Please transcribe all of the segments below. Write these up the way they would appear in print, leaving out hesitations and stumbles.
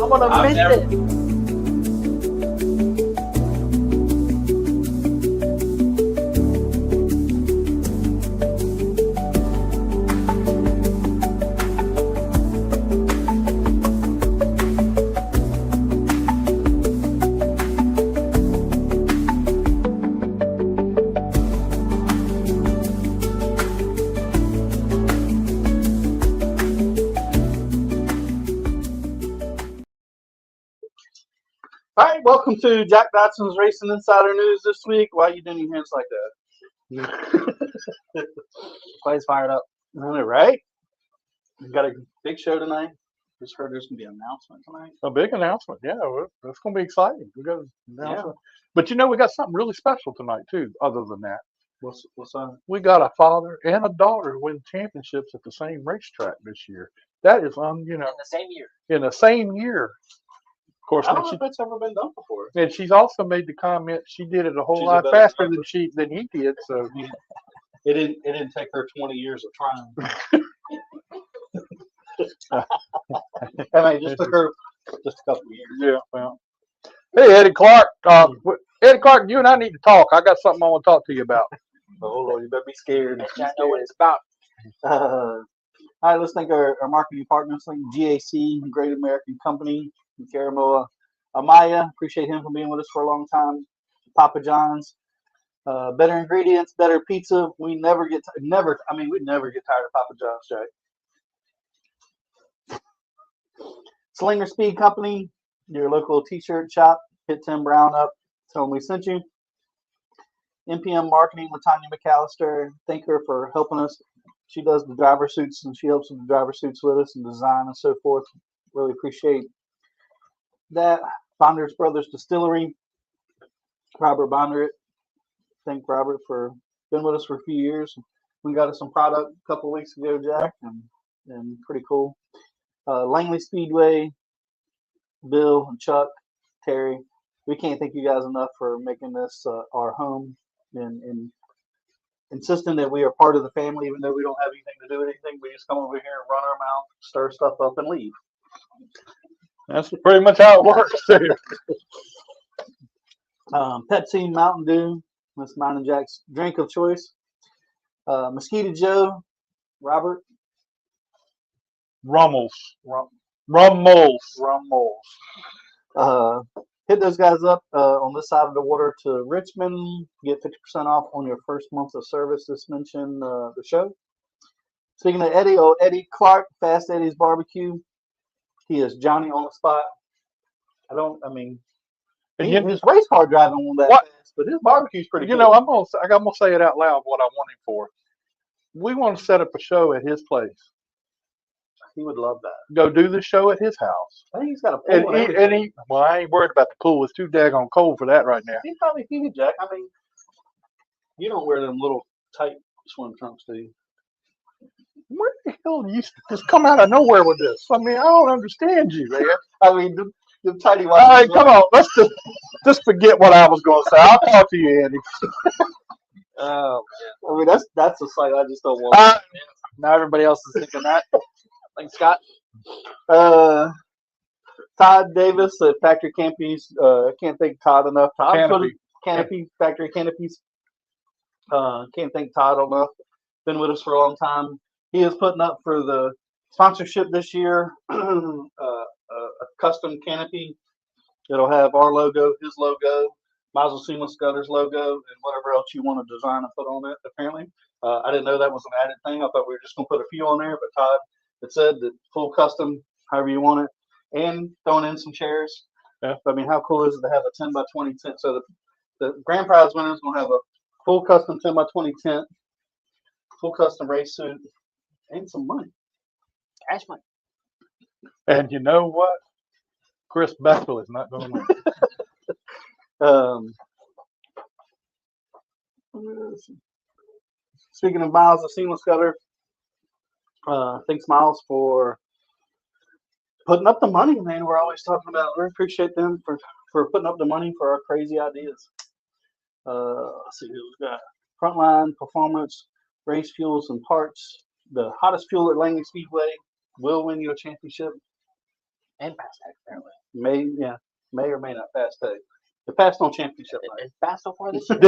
I'm gonna miss it. All right, welcome to Jack Dodson's Racing Insider News this week. Why are you doing your hands like that? Clay's fired up. All right. We've got a big show tonight. Just heard there's going to be an announcement tonight. A big announcement, yeah. That's going to be exciting. We got an announcement. But you know, we got something really special tonight too. Other than that, What's on? we got a father and a daughter who win championships at the same racetrack this year. That is, In the same year. in the same year. Of course, I don't know if that's ever been done before. and she's also made the comment she did it a whole She's a lot better faster driver. than he did. So It didn't take her 20 years of trying. I mean, it just took her just a couple of years. yeah, well. Hey, Eddie Clark. Eddie Clark, you and I need to talk. I got something I want to talk to you about. Oh Lord, you better be scared. I know what it's about. All right, let's thank our marketing partners like GAC, Great American Company, Karamoa Amaya. Appreciate him for being with us for a long time. Papa John's, better ingredients, better pizza. We never get we never get tired of Papa John's, Jack. Slinger Speed Company, your local T-shirt shop. Hit Tim Brown up. Tell him we sent you. NPM Marketing with Tanya McAllister. Thank her for helping us. She does the driver suits and she helps with the driver suits with us and design and so forth. Really appreciate that. Bonders Brothers Distillery. Robert Bonderet. Thank Robert for being with us for a few years. We got us some product a couple of weeks ago, Jack, and pretty cool. Langley Speedway, Bill and Chuck, Terry. We can't thank you guys enough for making this our home and insisting that we are part of the family, even though we don't have anything to do with anything. We just come over here and run our mouth, stir stuff up, and leave. That's pretty much how it works too. Pepsi, Mountain Dew, that's mine and Jack's drink of choice. Mosquito Joe, Robert. Rummels. Rummels. Hit those guys up on this side of the water to Richmond. Get 50% off on your first month of service. Just mention the show. Speaking of Eddie, Eddie Clark, Fast Eddie's Barbecue. He is Johnny on the spot. His race car driving won't that fast, but his barbecue's pretty good. You know, I'm gonna say it out loud what I want him for. We want to set up a show at his place. He would love that. Go do the show at his house. I think he's got a pool. Well, I ain't worried about the pool. It's too daggone cold for that right now. He's probably heated, Jack. I mean, you don't wear them little tight swim trunks, do you? Where the hell do you just come out of nowhere with this? I mean, I don't understand you, man. I mean, the tighty All whities. right, come on. Let's just forget what I was going to say. I'll talk to you, Andy. Oh man. I mean, that's a sight I just don't want. Now everybody else is thinking that. Thanks, Scott. Todd Davis at Factory Canopies. Can't thank Todd enough. Canopy. Factory Canopies. Can't thank Todd enough. Been with us for a long time. He is putting up for the sponsorship this year. A custom canopy. It'll have our logo, his logo, Mazel Seamless Gutters logo, and whatever else you want to design and put on it. Apparently, I didn't know that was an added thing. I thought we were just going to put a few on there, but Todd had said that full custom, however you want it, and throwing in some chairs. Yeah. I mean, how cool is it to have a 10 by 20 tent? So the grand prize winner is going to have a full custom 10 by 20 tent, full custom race suit, and some money. Cash money. And you know what? Chris Bechtel is not going to win. Speaking of Miles, the Seamless Gutter, thanks Miles for putting up the money, man. We're always talking about. We appreciate them for putting up the money for our crazy ideas. Let's see who we got. Frontline Performance, Race Fuels and Parts. The hottest fuel at Langley Speedway will win you a championship. And fast tag apparently. May or may not pass tag. It passed on championship night. It's fast so far this year.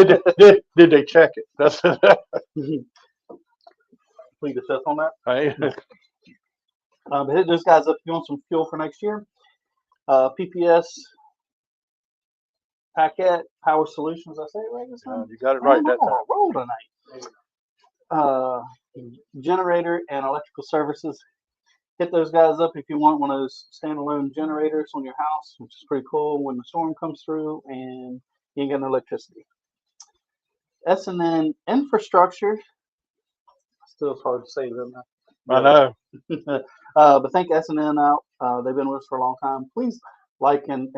Did they check it? That's Plead the fifth on that. right. But hit those guys up if you want some fuel for next year. PPS Packet Power Solutions. I say it right this time. You got it right I'm that on time. a roll tonight. Generator and electrical services. Hit those guys up if you want one of those standalone generators on your house, which is pretty cool when the storm comes through and you ain't got no electricity. S&N Infrastructure. Still it's hard to say them. I know. But thank S&N out. They've been with us for a long time. Please like and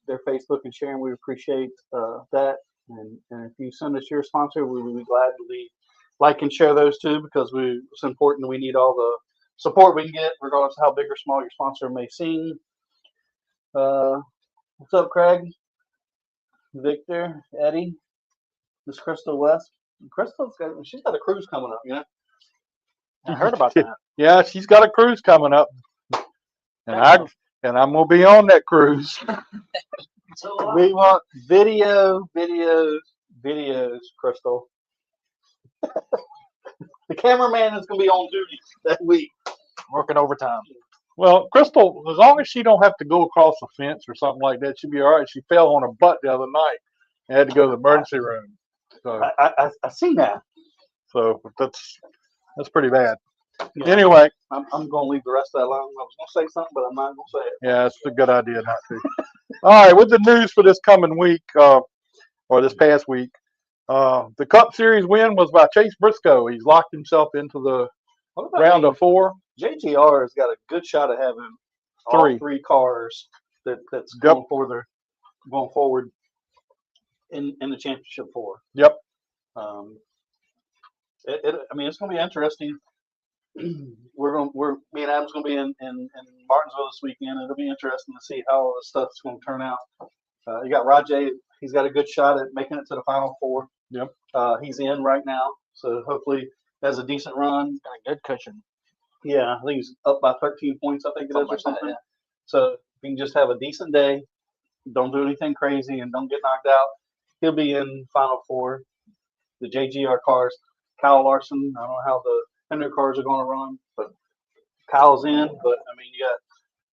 their Facebook and share, and we appreciate that. And if you send us your sponsor, we will be glad to like and share those too, because it's important. We need all the support we can get, regardless of how big or small your sponsor may seem. What's up, Craig? Victor, Eddie, Miss Crystal West. She's got a cruise coming up, you know. I heard about that. Yeah, she's got a cruise coming up, and I'm gonna be on that cruise. We want videos, Crystal. The cameraman is gonna be on duty that week, Working overtime. Well, Crystal, as long as she don't have to go across a fence or something like that, she'll be all right. She fell on her butt the other night and had to go to the emergency room. So, I seen that. so that's pretty bad. Yeah. Anyway, I'm gonna leave the rest of that alone. I was gonna say something, but I'm not gonna say it. yeah, it's a good idea not to. All right, with the news for this coming week, or this past week, the Cup Series win was by Chase Briscoe. He's locked himself into the round of 4. JGR has got a good shot at having all 3 cars that's going forward in the championship 4. Yep. I mean, it's going to be interesting. Me and Adam's going to be in Martinsville this weekend. It'll be interesting to see how all this stuff's going to turn out. You got Rajay. He's got a good shot at making it to the Final 4. Yep. He's in right now, so hopefully has a decent run. Got a good cushion. Yeah, I think he's up by 13 points. I think it is, or something. Like that, yeah. So if he can just have a decent day, don't do anything crazy, and don't get knocked out, he'll be in Final 4. The JGR cars, Kyle Larson. I don't know how the Hendrick cars are going to run, but Kyle's in. But I mean, you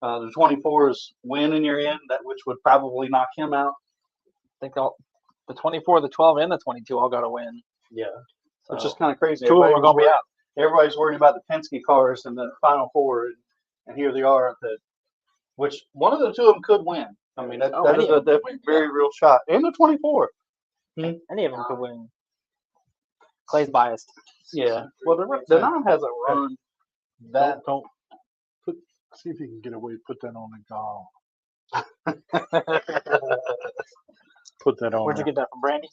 got the 24s win in your end, which would probably knock him out. I think the 24, the 12, and the 22 all got to win. Yeah, So which is kind of crazy. 2 of them are going to be out. Everybody's worried about the Penske cars in the Final 4, and here they are. Which one of the 2 of them could win. I mean, that is a very real shot. And the 24. Any of them could win. Clay's biased. Yeah. Well, the 9 hasn't run that. Don't see if you can get away. Put that on the Put that on. Where'd you get that from, Brandy?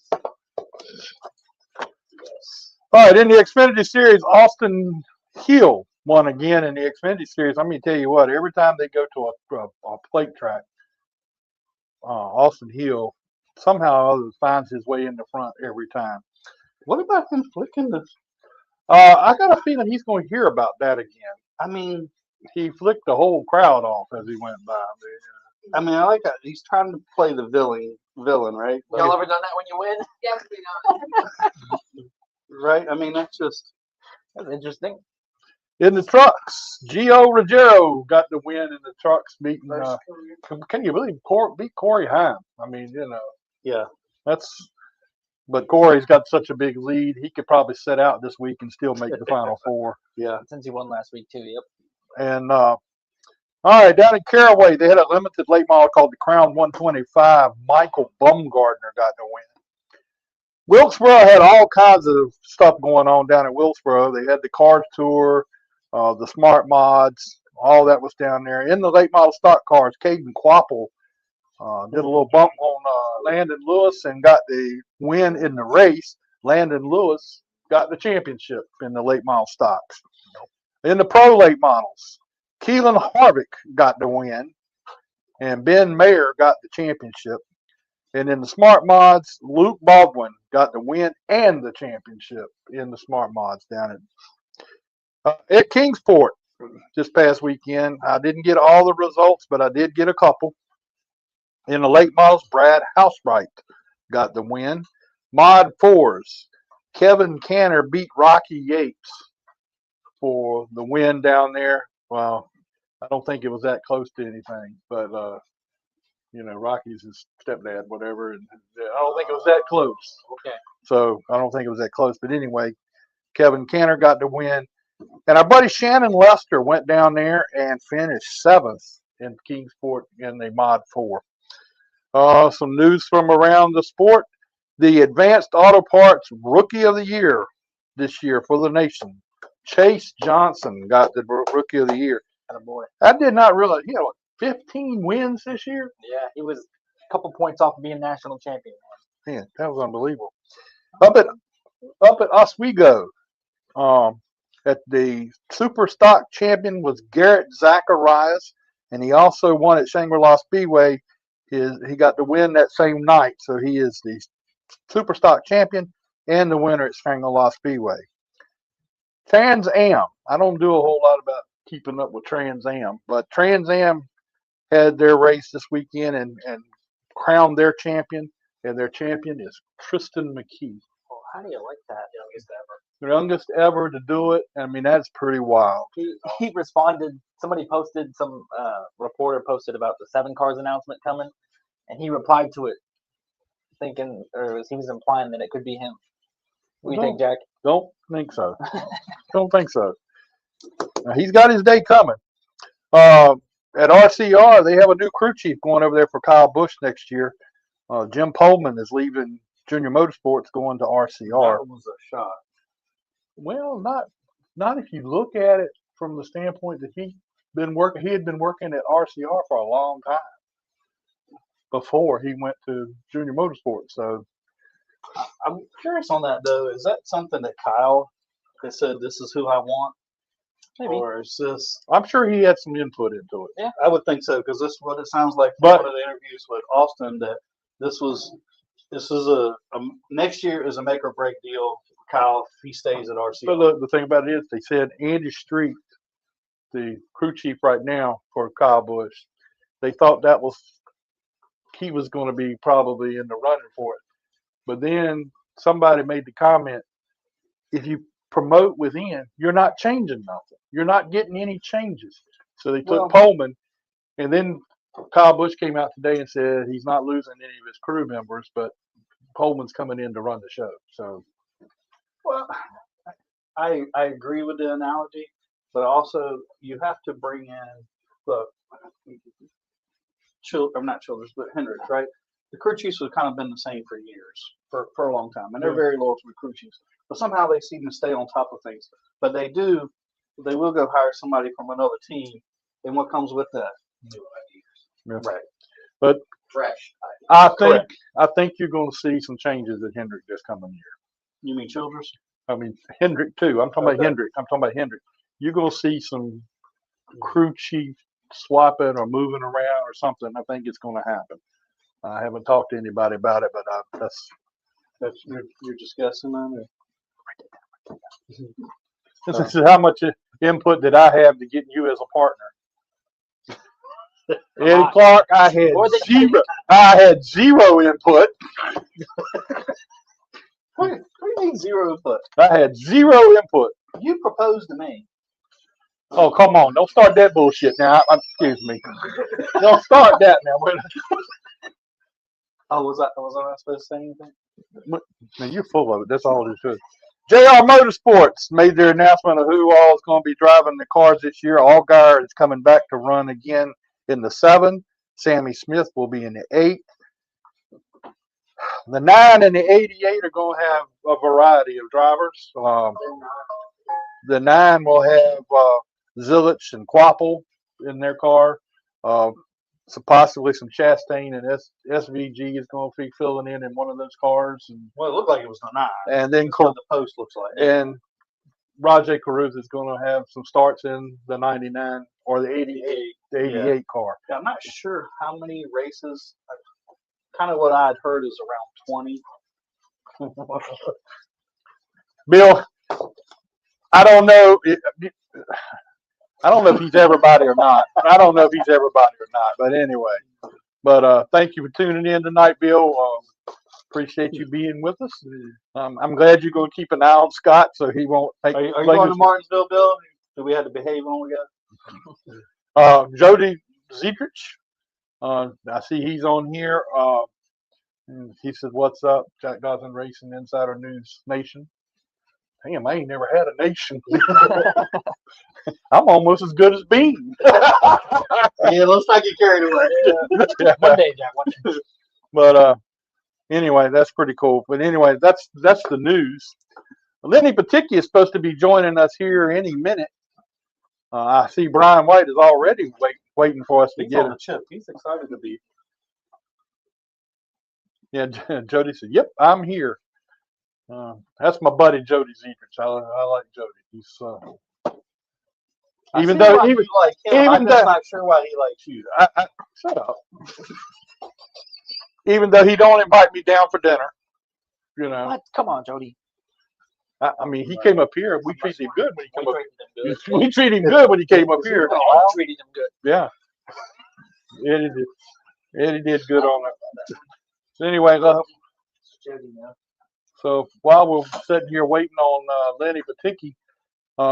All right, in the Xfinity Series, Austin Hill won again in the Xfinity Series. I'm going to tell you what, every time they go to a plate track, Austin Hill somehow or other finds his way in the front every time. What about him flicking the? I got a feeling he's going to hear about that again. I mean, he flicked the whole crowd off as he went by. I mean, I like that. He's trying to play the villain, right? Y'all ever done that when you win? Yes, we know. Right? I mean, that's interesting. In the trucks, Gio Ruggiero got the win in the trucks, beating. Can you believe beat Corey Heim? I mean, you know. Yeah. But Corey's got such a big lead, he could probably sit out this week and still make the Final 4. Yeah. Since he won last week too. Yep. And all right, down in Caraway, they had a limited late model called the Crown 125. Michael Bumgardner got the win. Wilkesboro had all kinds of stuff going on down at Wilkesboro. They had the Cars Tour, the Smart Mods, all that was down there. In the late model stock cars, Caden Quapple did a little bump on Landon Lewis and got the win in the race. Landon Lewis got the championship in the late model stocks. In the pro late models, Keelan Harvick got the win, and Ben Mayer got the championship. And in the Smart Mods, Luke Baldwin got the win and the championship in the Smart Mods down at Kingsport. this past weekend. I didn't get all the results, but I did get a couple. In the late models, Brad Housewright got the win. Mod 4s, Kevin Canner beat Rocky Yates for the win down there. Well, I don't think it was that close to anything, but Rocky's his stepdad, whatever, and I don't think it was that close. Okay. So I don't think it was that close. But anyway, Kevin Canner got the win. And our buddy Shannon Lester went down there and finished 7th in Kingsport in the Mod 4. Some news from around the sport. The Advanced Auto Parts Rookie of the Year this year for the nation. Chase Johnson got the Rookie of the Year. Boy. I did not realize, 15 wins this year? Yeah, he was a couple points off of being national champion. Man, that was unbelievable. Up at Oswego, at the Super Stock champion was Garrett Zacharias, and he also won at Shangri-La Speedway. He got the win that same night, so he is the Super Stock champion and the winner at Shangri-La Speedway. Trans Am. I don't do a whole lot about keeping up with Trans Am, but Trans Am had their race this weekend and crowned their champion, and their champion is Tristan McKee. Well, how do you like that? Youngest ever. The youngest ever to do it. I mean, that's pretty wild. He responded. Somebody posted, some reporter posted about the 7 cars announcement coming, and he replied to it, thinking, or he was implying that it could be him. What do you think, Jack? Don't think so. Don't think so. He's got his day coming. At RCR, they have a new crew chief going over there for Kyle Busch next year. Jim Pohlman is leaving Junior Motorsports, going to RCR. That was a shot. Well, not if you look at it from the standpoint that he had been working at RCR for a long time before he went to Junior Motorsports. So I'm curious on that though. Is that something that Kyle has said, this is who I want? Maybe. Or is this? I'm sure he had some input into it. Yeah, I would think so, because this is what it sounds like from one of the interviews with Austin, that this is a next year is a make or break deal for Kyle if he stays at RCR. But the thing about it is, they said Andy Street, the crew chief right now for Kyle Busch, they thought he was going to be probably in the running for it. But then somebody made the comment, if you promote within, you're not changing nothing. You're not getting any changes. So they took Pohlman, and then Kyle Busch came out today and said he's not losing any of his crew members, but Pohlman's coming in to run the show. So, well, I agree with the analogy, but also you have to bring in not Childress, but Hendricks, right? The crew chiefs have kind of been the same for years, for a long time, and they're very loyal to the crew chiefs. But somehow they seem to stay on top of things. But they will go hire somebody from another team, and what comes with that? New ideas. yeah. Right. But Fresh. I think you're going to see some changes at Hendrick this coming year. You mean Childress? I mean Hendrick too. I'm talking about Hendrick. You're going to see some crew chief swapping or moving around or something. I think it's going to happen. I haven't talked to anybody about it, but That's you're just guessing on it. This is how much input did I have to get you as a partner. Eddie Clark, I had zero input. What do you mean zero input? I had zero input. You proposed to me. Oh, come on. Don't start that bullshit now. Excuse me. Don't start that now. Oh, was I not supposed to say anything? Man, you're full of it. That's all it is. JR Motorsports made their announcement of who all is going to be driving the cars this year. Allgaier is coming back to run again in the 7. Sammy Smith will be in the 8. The 9 and the 88 are going to have a variety of drivers. The 9 will have Zilich and Quapple in their car. So possibly some Chastain and SVG is going to be filling in one of those cars. And, well, it looked like it was the 9. And then what the post looks like. And Rajay Caruth is going to have some starts in the 99 or the 88 car. Yeah, I'm not sure how many races. Kind of what I'd heard is around 20. Bill, I don't know. I don't know if he's everybody or not. I don't know if he's everybody or not. But anyway, thank you for tuning in tonight, Bill. Appreciate you being with us. I'm glad you're going to keep an eye on Scott so he won't take. Are you going to Martinsville, Bill? Do we have to behave when we go? Jody Zedrich. I see he's on here. And he said, "What's up, Jack Dodson Racing Insider News Nation?" Damn, I ain't never had a nation. I'm almost as good as Bean. Yeah, let's not get carried away. One day, Jack. One day. But anyway, that's pretty cool. But anyway, that's the news. Lenny Paticki is supposed to be joining us here any minute. I see Brian White is already waiting for us to get on him. the chip. He's excited to be. Yeah, Jody said, "Yep, I'm here." That's my buddy Jody Zedrich. I like Jody. He's even though you like him, I'm just not sure why he likes you. Shut up. Even though he don't invite me down for dinner, you know. What? Come on, Jody. I mean, he came up here. We treated him good when he came up. We treated him good when he came up here. I treated him good. Yeah. Eddie did good on it. So anyway, so while we're sitting here waiting on Lenny Paticki,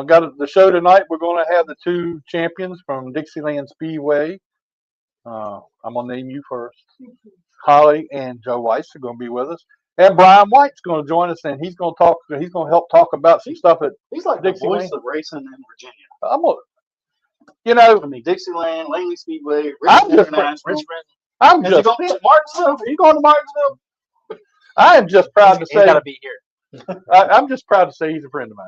got the show tonight. We're going to have the two champions from Dixieland Speedway. I'm going to name you first. Holly and Joe Weiss are going to be with us. And Brian White's going to join us, and he's going to talk. He's going to help talk about some stuff at He's like Dixieland. the voice of racing in Virginia. I mean, Dixieland, Langley Speedway, I'm Richmond just- International. I'm Is he just, going to be at Martinsville? Are you going to Martinsville? I am just proud to He's say, got to be here. I'm just proud to say he's a friend of mine.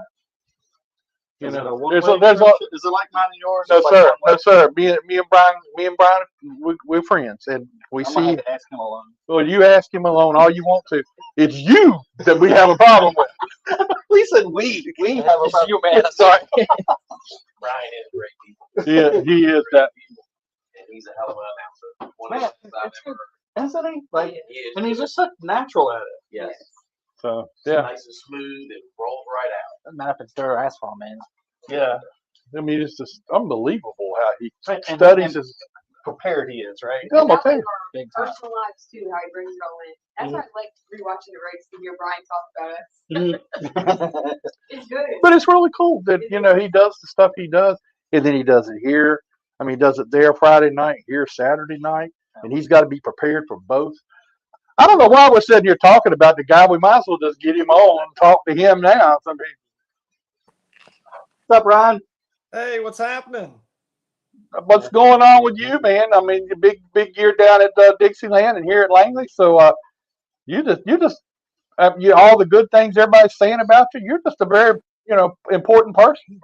You Is it know, a one-way is it friendship? Is it like mine and yours? no It's like sir, one-way? no sir. Me and Brian, we're friends, and we I'm gonna see. have to ask him alone. Well, you ask him alone all you want to. It's you that we have a problem with. We said we have a It's you, man. Sorry. Brian is a great people, Yeah, he is that. and he's a hell of an announcer. One of Man, the best I've it's ever. Isn't he? Like, He is. and he's just so natural at it. Yes. So Yeah. yeah, Nice and smooth and rolls right out. Doesn't matter if it's dirt or asphalt, man. Yeah. I mean, it's just unbelievable how he And studies his. prepared he is, right? I'm gonna tell you. Big time. Personal lives too, how he brings it all in. That's why I like rewatching the race to hear Brian talk about us. It's good. But it's really cool that he does the stuff he does, and then he does it here. I mean, he does it there Friday night, here Saturday night, and he's got to be prepared for both. I don't know why we're sitting here talking about the guy. We might as well just get him on and talk to him now. I mean, What's up, Ryan? Hey, what's happening? what's going on with you, man? I mean, the big year down at Dixieland and here at Langley. So you just all the good things everybody's saying about you. You're just a very important person.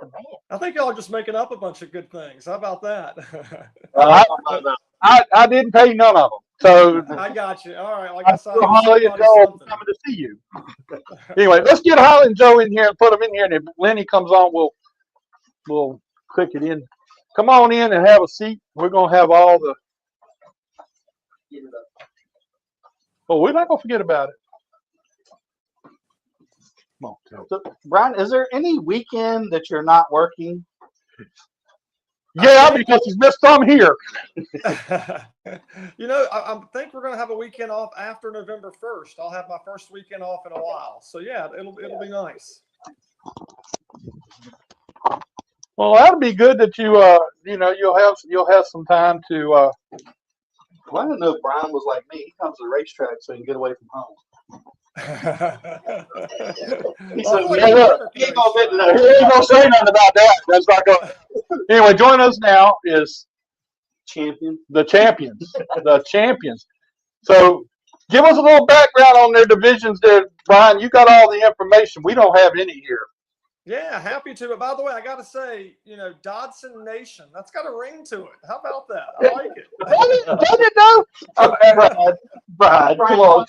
I think y'all are just making up a bunch of good things. How about that? I didn't pay none of them. So I got you. All right. Like I saw Holly and Joe coming to see you. Anyway, let's get Holly and Joe in here and put them in here. And if Lenny comes on, we'll click it in. Come on in and have a seat. We're gonna have all the. Well, we're not gonna forget about it. Come on, So, Brian, is there any weekend that you're not working? yeah, because he's missed some here. I think we're going to have a weekend off after November 1st. I'll have my first weekend off in a while. So yeah, it'll be nice. Well, that'll be good that you'll have some time to. Well, I didn't know if Brian was like me. He comes to the racetrack so he can get away from home. He said, He ain't gonna say nothing about that. That's not going. Anyway, join us now is champion. the champions. The champions. So, give us a little background on their divisions there, Brian. You got all the information. We don't have any here. Yeah, happy to. But by the way, I got to say, Dodson Nation, that's got a ring to it. How about that? I like it. Does it though? Brad, come on.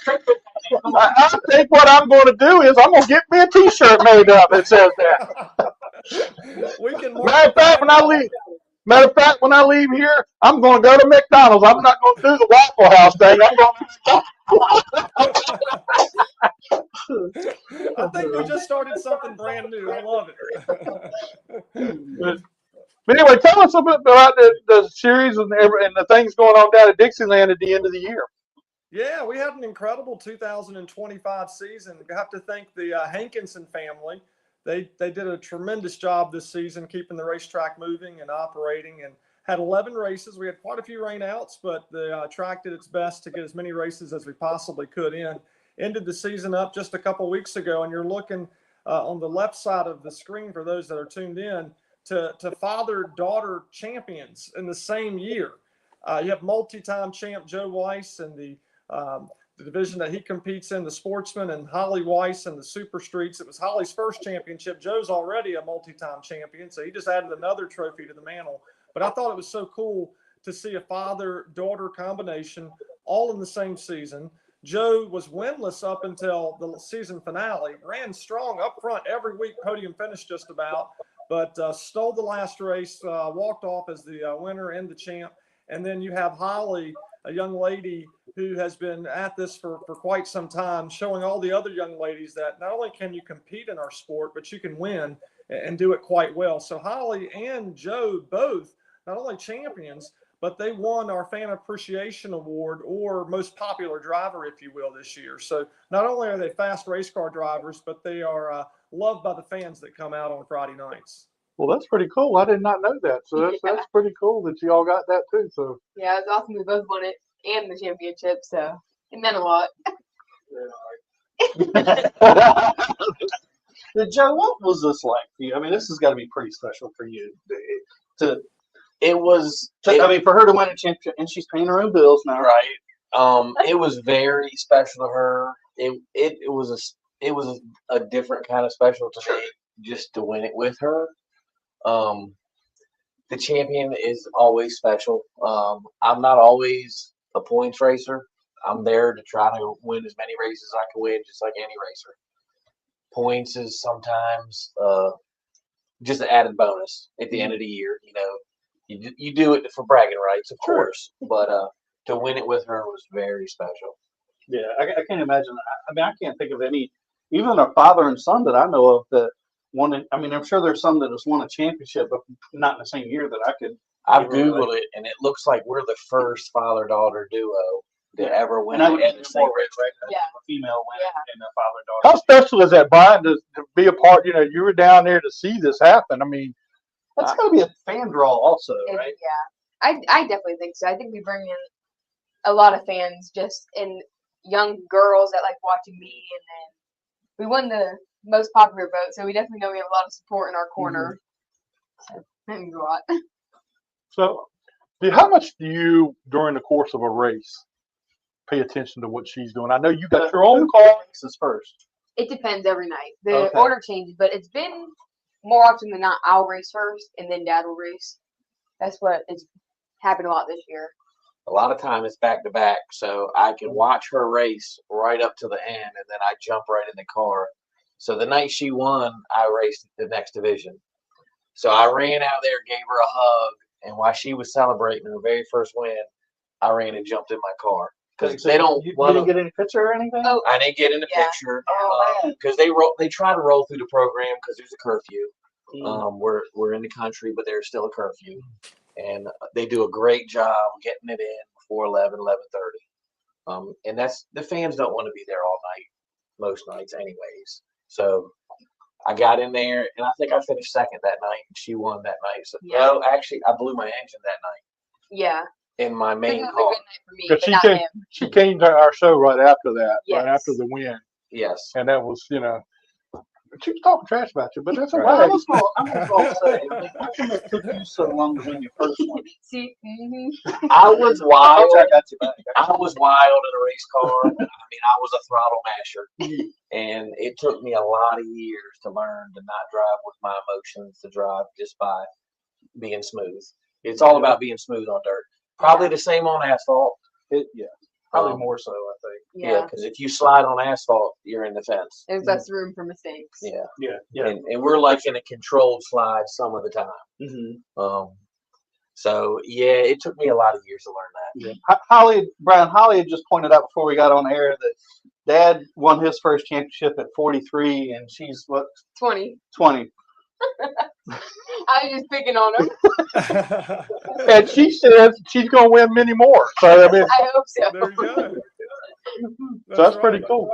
I think what I'm going to do is I'm going to get me a T-shirt made up that says that. We can Matter of fact, when I leave here, I'm going to go to McDonald's. I'm not going to do the Waffle House thing. I'm going I think we just started something brand new. I love it. But anyway, tell us a bit about the series and the things going on down at Dixieland at the end of the year. Yeah, we had an incredible 2025 season. I have to thank the Hankinson family. They did a tremendous job this season, keeping the racetrack moving and operating, and had 11 races. We had quite a few rainouts, but the track did its best to get as many races as we possibly could in. Ended the season up just a couple weeks ago, and you're looking on the left side of the screen for those that are tuned in to father-daughter champions in the same year. You have multi-time champ Joe Weiss and the division that he competes in, the Sportsman, and Holly Weiss in the Super Streets. It was Holly's first championship. Joe's already a multi-time champion, so he just added another trophy to the mantle. But I thought it was so cool to see a father-daughter combination all in the same season. Joe was winless up until the season finale, ran strong up front every week, podium finish just about, but stole the last race, walked off as the winner and the champ. And then you have Holly, a young lady who has been at this for quite some time, showing all the other young ladies that not only can you compete in our sport, but you can win and do it quite well. So Holly and Joe both, not only champions, but they won our Fan Appreciation Award, or Most Popular Driver, if you will, this year. So not only are they fast race car drivers, but they are loved by the fans that come out on Friday nights. Well, that's pretty cool. I did not know that. So that's pretty cool that you all got that too. So Yeah, it was awesome. We both won it and the championship, so it meant a lot. Joe, what was this like for you? I mean, this has got to be pretty special for you. It was. I mean, for her to win a championship, and she's paying her own bills now. Right. It was very special to her. It was a different kind of special to me, just to win it with her. The champion is always special. I'm not always a points racer. I'm there to try to win as many races as I can win, just like any racer. Points is sometimes just an added bonus at the end of the year. You know, you do it for bragging rights, of course, but to win it with her was very special. Yeah, I can't imagine. I mean, I can't think of any, even a father and son that I know of that won. I mean, I'm sure there's some that has won a championship, but not in the same year that I could. I've Googled it, and it looks like we're the first father-daughter duo to ever win And at the same race. right? Yeah. A female win and a father-daughter. how special is that, Brian, to be a part? You know, you were down there to see this happen. I mean, That's got to be a fan draw, also, right? Yeah, I definitely think so. I think we bring in a lot of fans, just in young girls that like watching me, and then we won the most popular vote, so we definitely know we have a lot of support in our corner. So that means a lot. so how much do you, during the course of a race, pay attention to what she's doing? I know you got your own car. Races first. It depends every night. The Okay. order changes, but it's been more often than not, I'll race first, and then Dad will race. That's what has happened a lot this year. A lot of time it's back to back, so I can watch her race right up to the end, and then I jump right in the car. So the night she won, I raced the next division. So I ran out there, gave her a hug, and while she was celebrating her very first win, I ran and jumped in my car because they don't. You want didn't get any picture or anything? Oh, I didn't get in the Yeah. picture Oh, man. because they try to roll through the program because there's a curfew. We're in the country, but there's still a curfew, and they do a great job getting it in before 11:30. And that's the fans don't want to be there all night, most nights, anyways. So I got in there, and I think I finished second that night, and she won that night. So Yeah. no, actually, I blew my engine that night Yeah. in my This main was a car. good night for me, 'Cause but she not came- him. She came to our show right after that, right Yes. after the win, Yes. and that was, you know, she was talking trash about you, but that's Right. okay. I'm gonna say, like, how come it took you so long to win your first one? See, I was wild. I got you back. I was wild in a race car. I mean, I was a throttle masher, and it took me a lot of years to learn to not drive with my emotions, to drive just by being smooth. It's all about being smooth on dirt. Probably the same on asphalt. Probably Um, more so, I think. Yeah, because if you slide on asphalt, you're in the fence. there's less room for mistakes. Yeah, Yeah. and we're like in a controlled slide some of the time. Mm-hmm. So yeah, it took me a lot of years to learn that. Brian Holly had just pointed out before we got on air that Dad won his first championship at 43, and she's what, 20. 20. I was just picking on him. And she says she's going to win many more. So, I mean, I hope so. There you go. so that's pretty right. cool.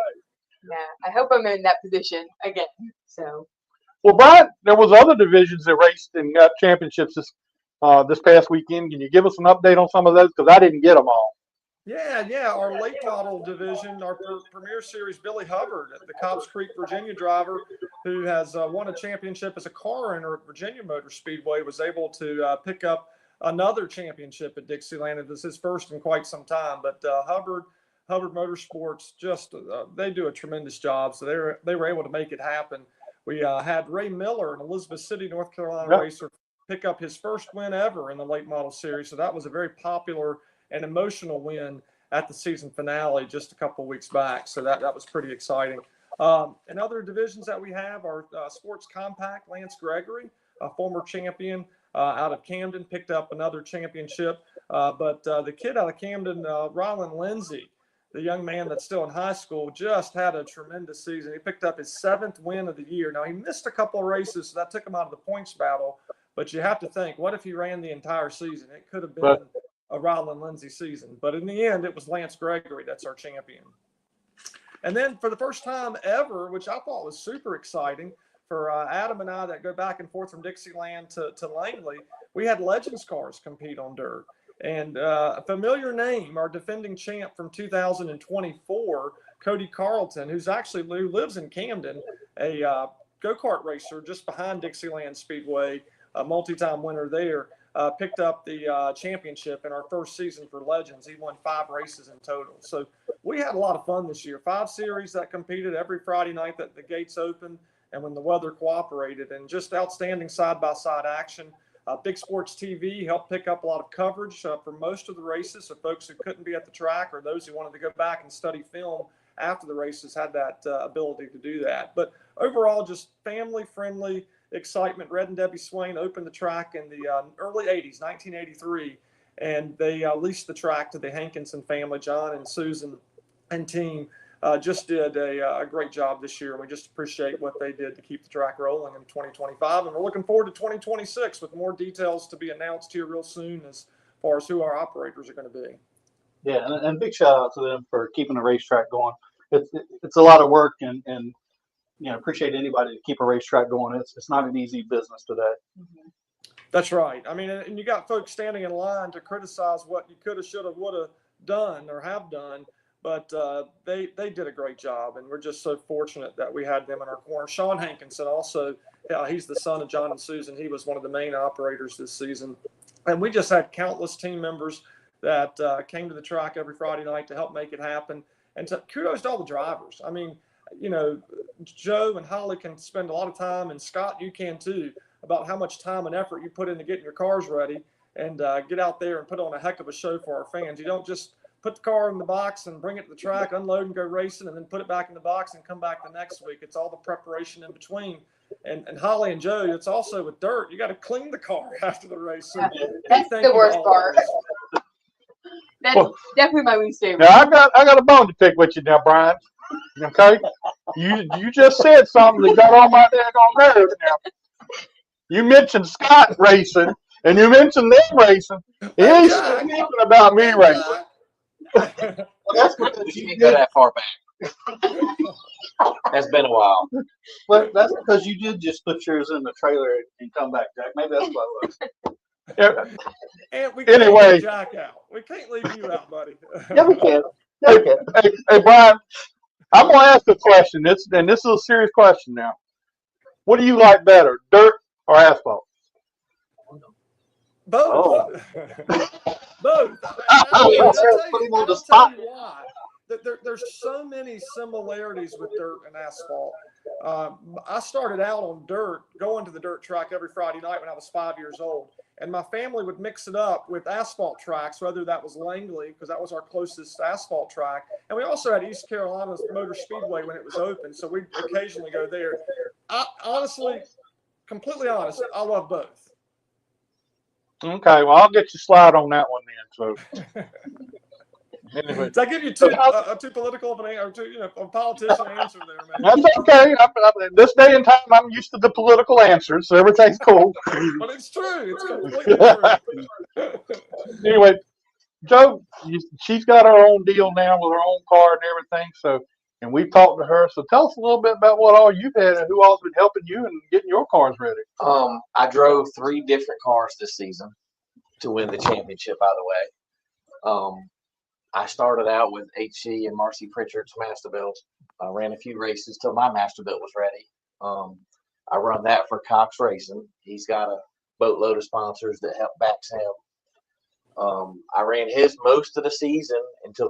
Yeah, I hope I'm in that position again. So Well, Brian, there was other divisions that raced and got championships this past weekend. Can you give us an update on some of those? Because I didn't get them all. Yeah. Our late model division, our Premier Series, Billy Hubbard, the Cobbs Creek, Virginia driver, who has won a championship as a car runner at Virginia Motor Speedway, was able to pick up another championship at Dixieland. This is his first in quite some time. But Hubbard Motorsports, just they do a tremendous job. So they were able to make it happen. We had Ray Miller, an Elizabeth City, North Carolina racer, pick up his first win ever in the late model series. So that was a very popular and emotional win at the season finale just a couple of weeks back. So that was pretty exciting. And other divisions that we have are Sports Compact. Lance Gregory, a former champion out of Camden, picked up another championship. But the kid out of Camden, Rylan Lindsay, the young man that's still in high school, just had a tremendous season. He picked up his 7th win of the year. Now, he missed a couple of races, so that took him out of the points battle. But you have to think, what if he ran the entire season? It could have been a Rylan Lindsay season. But in the end, it was Lance Gregory that's our champion. And then for the first time ever, which I thought was super exciting for Adam and I that go back and forth from Dixieland to Langley, we had Legends cars compete on dirt. And a familiar name, our defending champ from 2024, Cody Carlton, who lives in Camden, a go-kart racer just behind Dixieland Speedway, a multi-time winner there, picked up the championship in our first season for Legends. He won 5 races in total. So we had a lot of fun this year. 5 series that competed every Friday night that the gates opened and when the weather cooperated, and just outstanding side-by-side action. Big Sports TV helped pick up a lot of coverage for most of the races. So folks who couldn't be at the track or those who wanted to go back and study film after the races had that ability to do that. But overall, just family-friendly excitement. Red and Debbie Swain opened the track in the early 80s, 1983, and they leased the track to the Hankinson family. John and Susan and team just did a great job this year, and we just appreciate what they did to keep the track rolling in 2025. And we're looking forward to 2026 with more details to be announced here real soon as far as who our operators are going to be. Yeah, and big shout out to them for keeping the racetrack going. It's a lot of work, and appreciate anybody to keep a racetrack going. It's not an easy business today. mm-hmm. That's right. I mean, and you got folks standing in line to criticize what you could have, should have, would have done or have done. But they did a great job, and we're just so fortunate that we had them in our corner. Sean Hankinson also, he's the son of John and Susan. He was one of the main operators this season. And we just had countless team members that came to the track every Friday night to help make it happen. And kudos to all the drivers. I mean, Joe and Holly can spend a lot of time, and Scott, you can too, about how much time and effort you put into getting your cars ready and get out there and put on a heck of a show for our fans. You don't just put the car in the box and bring it to the track, unload and go racing, and then put it back in the box and come back the next week. It's all the preparation in between. And Holly and Joe, it's also with dirt. You got to clean the car after the race. So That's the worst part. That's definitely my least favorite. Now I got a bone to pick with you now, Brian. Okay, you just said something that got on my daggone nerves. Now you mentioned Scott racing, and you mentioned them racing. He ain't speaking about me racing. Well, that's because You you can't go did. that far back. That's been a while. Well, that's because you did just put yours in the trailer and come back, Jack. Maybe that's what it was. Yeah. And we can't Anyway. leave Jack out. We can't leave you out, buddy. Yeah, we can. Yeah, we can. Hey, Brian, I'm gonna ask a question. This is a serious question now. What do you like better, dirt or asphalt? Both. Oh. Both. Put him on the spot. Tell you why. There's so many similarities with dirt and asphalt. I started out on dirt, going to the dirt track every Friday night when I was 5 years old. And my family would mix it up with asphalt tracks, whether that was Langley, because that was our closest asphalt track. And we also had East Carolina's Motor Speedway when it was open, so we'd occasionally go there. Honestly, completely honest, I love both. Okay, well, I'll get you slide on that one then. So, Anyway, Did I give you too political of an or too, a politician answer there, man? that's okay. This day and time, I'm used to the political answers, so everything's cool. But it's true. It's completely true. Anyway, Joe, she's got her own deal now with her own car and everything. So, and we've talked to her. So, tell us a little bit about what all you've had and who all's been helping you and getting your cars ready. I drove 3 different cars this season to win the championship. By the way, I started out with HC and Marcy Pritchard's Masterbuilt. I ran a few races till my Masterbuilt was ready. I run that for Cox Racing. He's got a boatload of sponsors that help backs him. I ran his most of the season until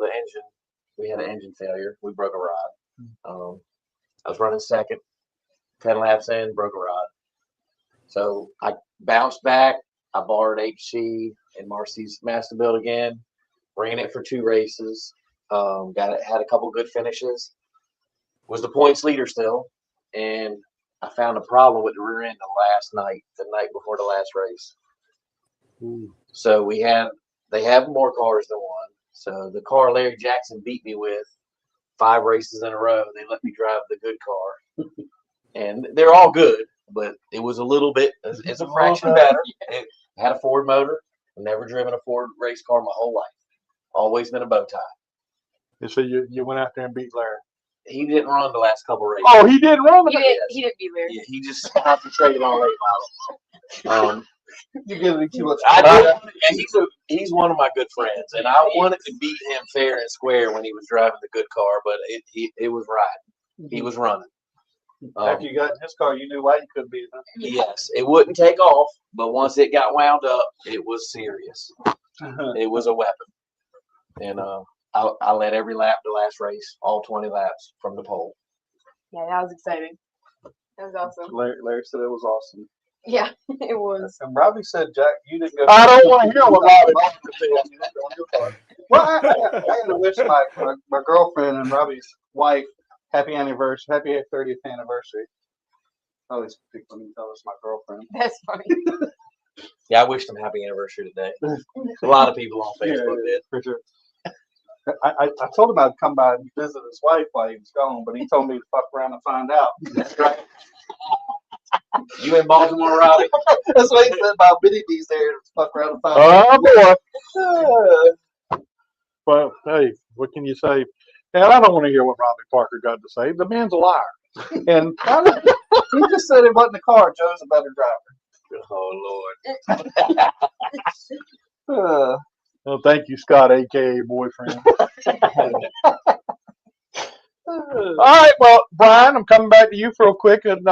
we had an engine failure. We broke a rod. I was running second, 10 laps in, broke a rod. So I bounced back. I borrowed HC and Marcy's Masterbuilt again. Ran it for 2 races. Had a couple good finishes. Was the points leader still, and I found a problem with the rear end the night before the last race. So they have more cars than one. So the car Larry Jackson beat me with 5 races in a row, they let me drive the good car. And they're all good, but it was a little bit, it's a fraction better. It had a Ford motor. I've never driven a Ford race car my whole life. Always been a bow tie. So you went out there and beat Larry. He didn't run the last couple races. Oh, he didn't run He didn't beat Larry. Yeah, he just concentrated on late model. You're giving me too much. He's one of my good friends, and I wanted to beat him fair and square when he was driving the good car, but it was right. He was running. After you got in his car, you knew why you couldn't beat him. Yes, it wouldn't take off, but once it got wound up, it was serious. It was a weapon, and I led every lap the last race, all 20 laps from the pole. Yeah, that was exciting. That was awesome. Larry said it was awesome. Yeah, it was. And Robbie said, Jack, you didn't go. I don't want to hear what Robbie. Well, I had to wish my girlfriend and Robbie's wife happy anniversary, happy 30th anniversary. I always pick when you tell us my girlfriend. That's funny. Yeah, I wished him happy anniversary today. A lot of people on Facebook did. For sure. I told him I'd come by and visit his wife while he was gone, but he told me to fuck around and find out. That's right. You in Baltimore, Robbie? That's what he said about Biddy D's there. Fuck around and find out. Oh, boy. Well, hey, what can you say? And I don't want to hear what Robbie Parker got to say. The man's a liar. And he just said it wasn't the car. Joe's a better driver. Oh, Lord. Well, thank you, Scott, a.k.a. boyfriend. All right, well, Brian, I'm coming back to you real quick. And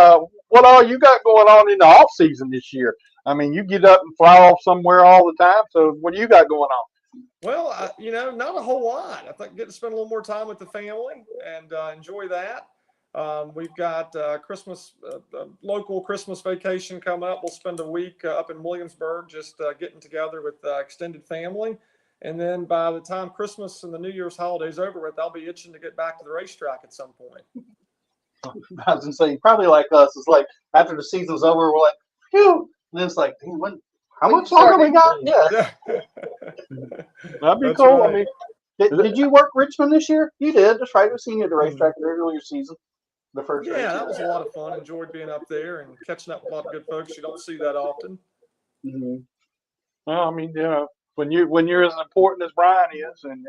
what all you got going on in the off season this year? I mean, you get up and fly off somewhere all the time. So what do you got going on? Well, not a whole lot. I think get to spend a little more time with the family and enjoy that. We've got local Christmas vacation coming up. We'll spend a week up in Williamsburg, just getting together with extended family. And then by the time Christmas and the New Year's holidays over with, I'll be itching to get back to the racetrack at some point. I was going to say, probably like us. It's like after the season's over, we're like, phew. And then it's like, dang, how much longer we got? Yeah. That'd be That's cool. right. I mean, Did you work Richmond this year? You did. That's right. We've seen you at the racetrack earlier season. The first race. Yeah, that was a lot of fun. Enjoyed being up there and catching up with a lot of good folks you don't see that often. Mm-hmm. Well, I mean, when you're as important as Brian is, and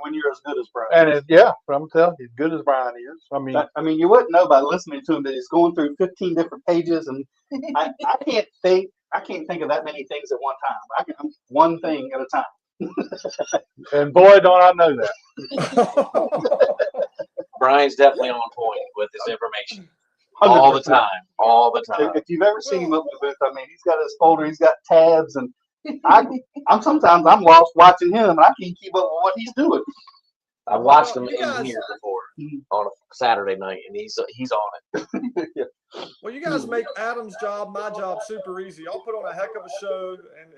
when you're as good as Brian. And I'm telling you, as good as Brian is. I mean, you wouldn't know by listening to him that he's going through 15 different pages, and I can't think of that many things at one time. I'm one thing at a time. And boy, don't I know that. Brian's definitely on point with his information. All the time. All the time. If you've ever seen him up the booth, I mean, he's got his folder, he's got tabs, and sometimes I'm lost watching him, and I can't keep up with what he's doing. I watched him in here before on a Saturday night, and he's on it. Yeah. Well, you guys make Adam's job, my job, super easy. I'll put on a heck of a show, and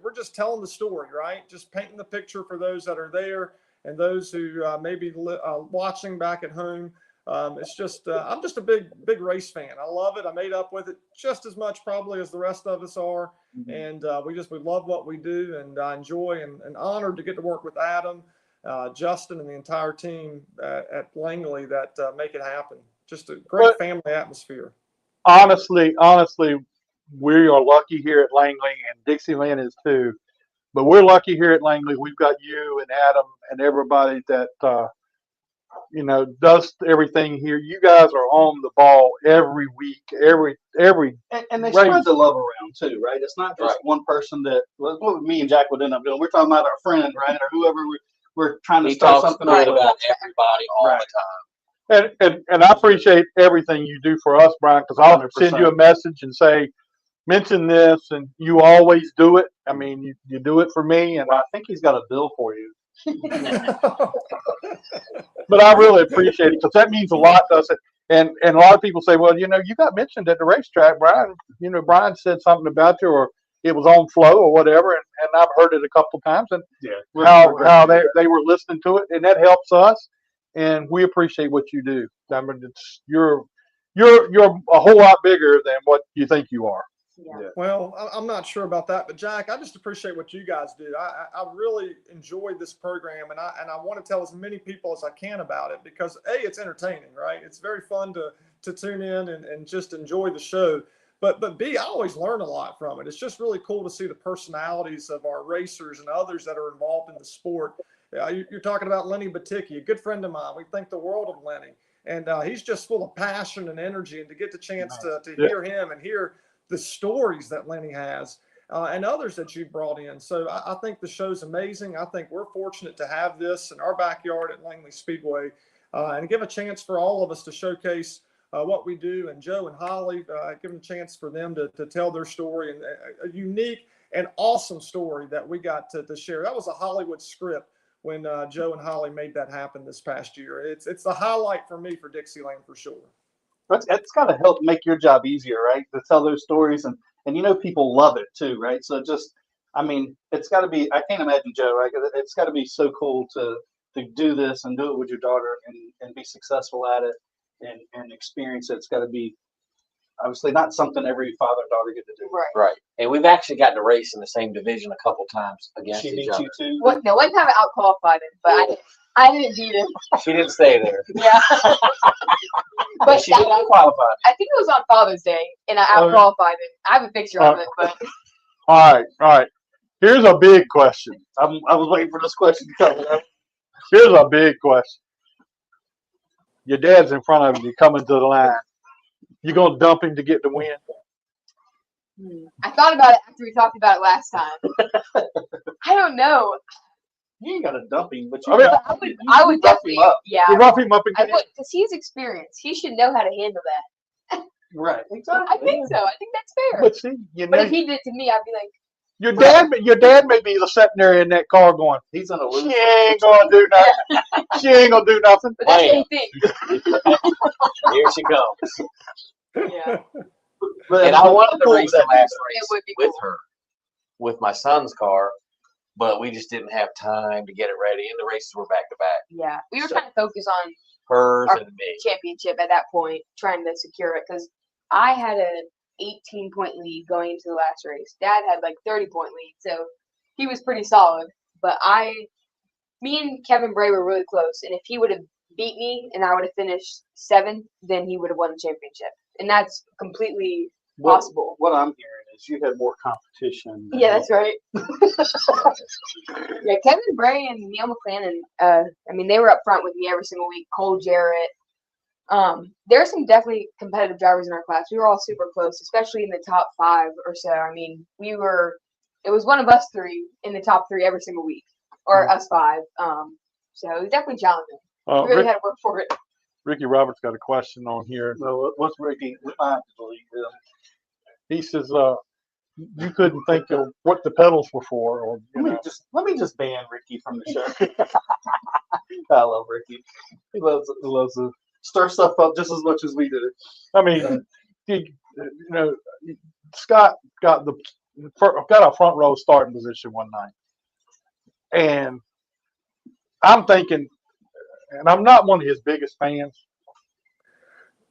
we're just telling the story, right? Just painting the picture for those that are there and those who may be watching back at home. It's just I'm just a big race fan. I love it. I made up with it just as much probably as the rest of us are, and we love what we do, and I enjoy and honored to get to work with Adam, Justin, and the entire team at Langley that make it happen. Just a great family atmosphere. Honestly, we are lucky here at Langley, and Dixieland is too. But we're lucky here at Langley. We've got you and Adam and everybody that does everything here. You guys are on the ball every week, every And they race. spread the love around too, right? It's not just one person that what me and Jack would end up doing. We're talking about our friend, right, or whoever we're trying to He start talks something good up about with. everybody all Right. the time. And I appreciate everything you do for us, Brian, because I'll 100%. send you a message and say, mention this, and you always do it. I mean, you do it for me, and Well, I think he's got a bill for you. but I really appreciate it because that means a lot to us. And a lot of people say, well, you got mentioned at the racetrack, Brian. Brian said something about you, or it was on Flow or whatever, and I've heard it a couple of times, and how they were listening to it, and that helps us, and we appreciate what you do. I mean, you're a whole lot bigger than what you think you are. Yeah. Well, I'm not sure about that, but Jack, I just appreciate what you guys do. I really enjoy this program, and I want to tell as many people as I can about it because it's entertaining, right? It's very fun to tune in and just enjoy the show. But B, I always learn a lot from it. It's just really cool to see the personalities of our racers and others that are involved in the sport. You're talking about Lenny Baticki, a good friend of mine. We think the world of Lenny, and he's just full of passion and energy. And to get the chance to hear him and hear the stories that Lenny has and others that you brought in. So I think the show's amazing. I think we're fortunate to have this in our backyard at Langley Speedway and give a chance for all of us to showcase what we do. And Joe and Holly, give them a chance for them to tell their story, and a unique and awesome story that we got to share. That was a Hollywood script when Joe and Holly made that happen this past year. It's the highlight for me for Dixieland for sure. That's got to help make your job easier, right? To tell those stories, and people love it too, right? So it's got to be. I can't imagine, Joe, right? It's got to be so cool to do this and do it with your daughter and be successful at it and experience it. It's got to be obviously not something every father and daughter get to do. Right. And we've actually gotten to race in the same division a couple times against She each beat other. you too. One time I out-qualified him, but I didn't beat him. She didn't stay there. Yeah. But She did not qualify. I think it was on Father's Day, and I out-qualified him. I have a picture of it, but All right. Here's a big question. I was waiting for this question to come. Here's a big question. Your dad's in front of you, coming to the line. You gonna dump him to get the win? I thought about it after we talked about it last time. I don't know. You ain't got to dump him, but I would definitely, yeah. You rough him up and I get would, because he's experienced. He should know how to handle that. right. Exactly. I think so. I think that's fair. But see, But if he did it to me, I'd be like, your dad may be sitting there in that car going, He's gonna lose. she ain't gonna do nothing. She ain't gonna do nothing. but that's what he thinks. Here she comes. Yeah. And I wanted to race the last It race would be with cool. her, with my son's car, but we just didn't have time to get it ready, and the races were back to back. Yeah. We were So- trying to focus on Hers Our and me. championship at that point, trying to secure it, because I had an 18-point lead going into the last race. Dad had like 30-point lead, so he was pretty solid. But me and Kevin Bray were really close, and if he would have beat me and I would have finished 7th, then he would have won the championship, and that's completely possible. What I'm hearing is you had more competition. than- Yeah, that's right. Yeah, Kevin Bray and Neil McClannon, they were up front with me every single week. Cole Jarrett. There are some definitely competitive drivers in our class. We were all super close, especially in the top 5 or so. It was one of us 3 in the top 3 every single week, or us 5. So it was definitely challenging. We really had to work for it. Ricky Roberts got a question on here. So what's Ricky? We might have to delete him. He says, you couldn't think of what the pedals were for, or Let me just ban Ricky from the show. I love Ricky. He loves to stir stuff up just as much as we do. I mean, Scott got a front row starting position one night, and I'm thinking, and I'm not one of his biggest fans,